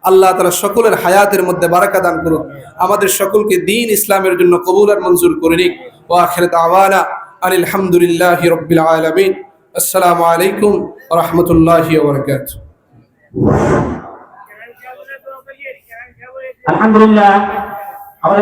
আল্লাহ তাআলা সকলের হায়াতের মধ্যে বারাকা দান করুক, আমাদের সকলকে দ্বীন ইসলামের জন্য কবুল আর মঞ্জুর করে নিক। ওয়া আখির দাওয়ানা আনিল হামদুলিল্লাহি রাব্বিল আলামিন। আসসালামু আলাইকুম ওয়া রাহমাতুল্লাহি ওয়া বারাকাতুহু। আলহামদুলিল্লাহ আমাদের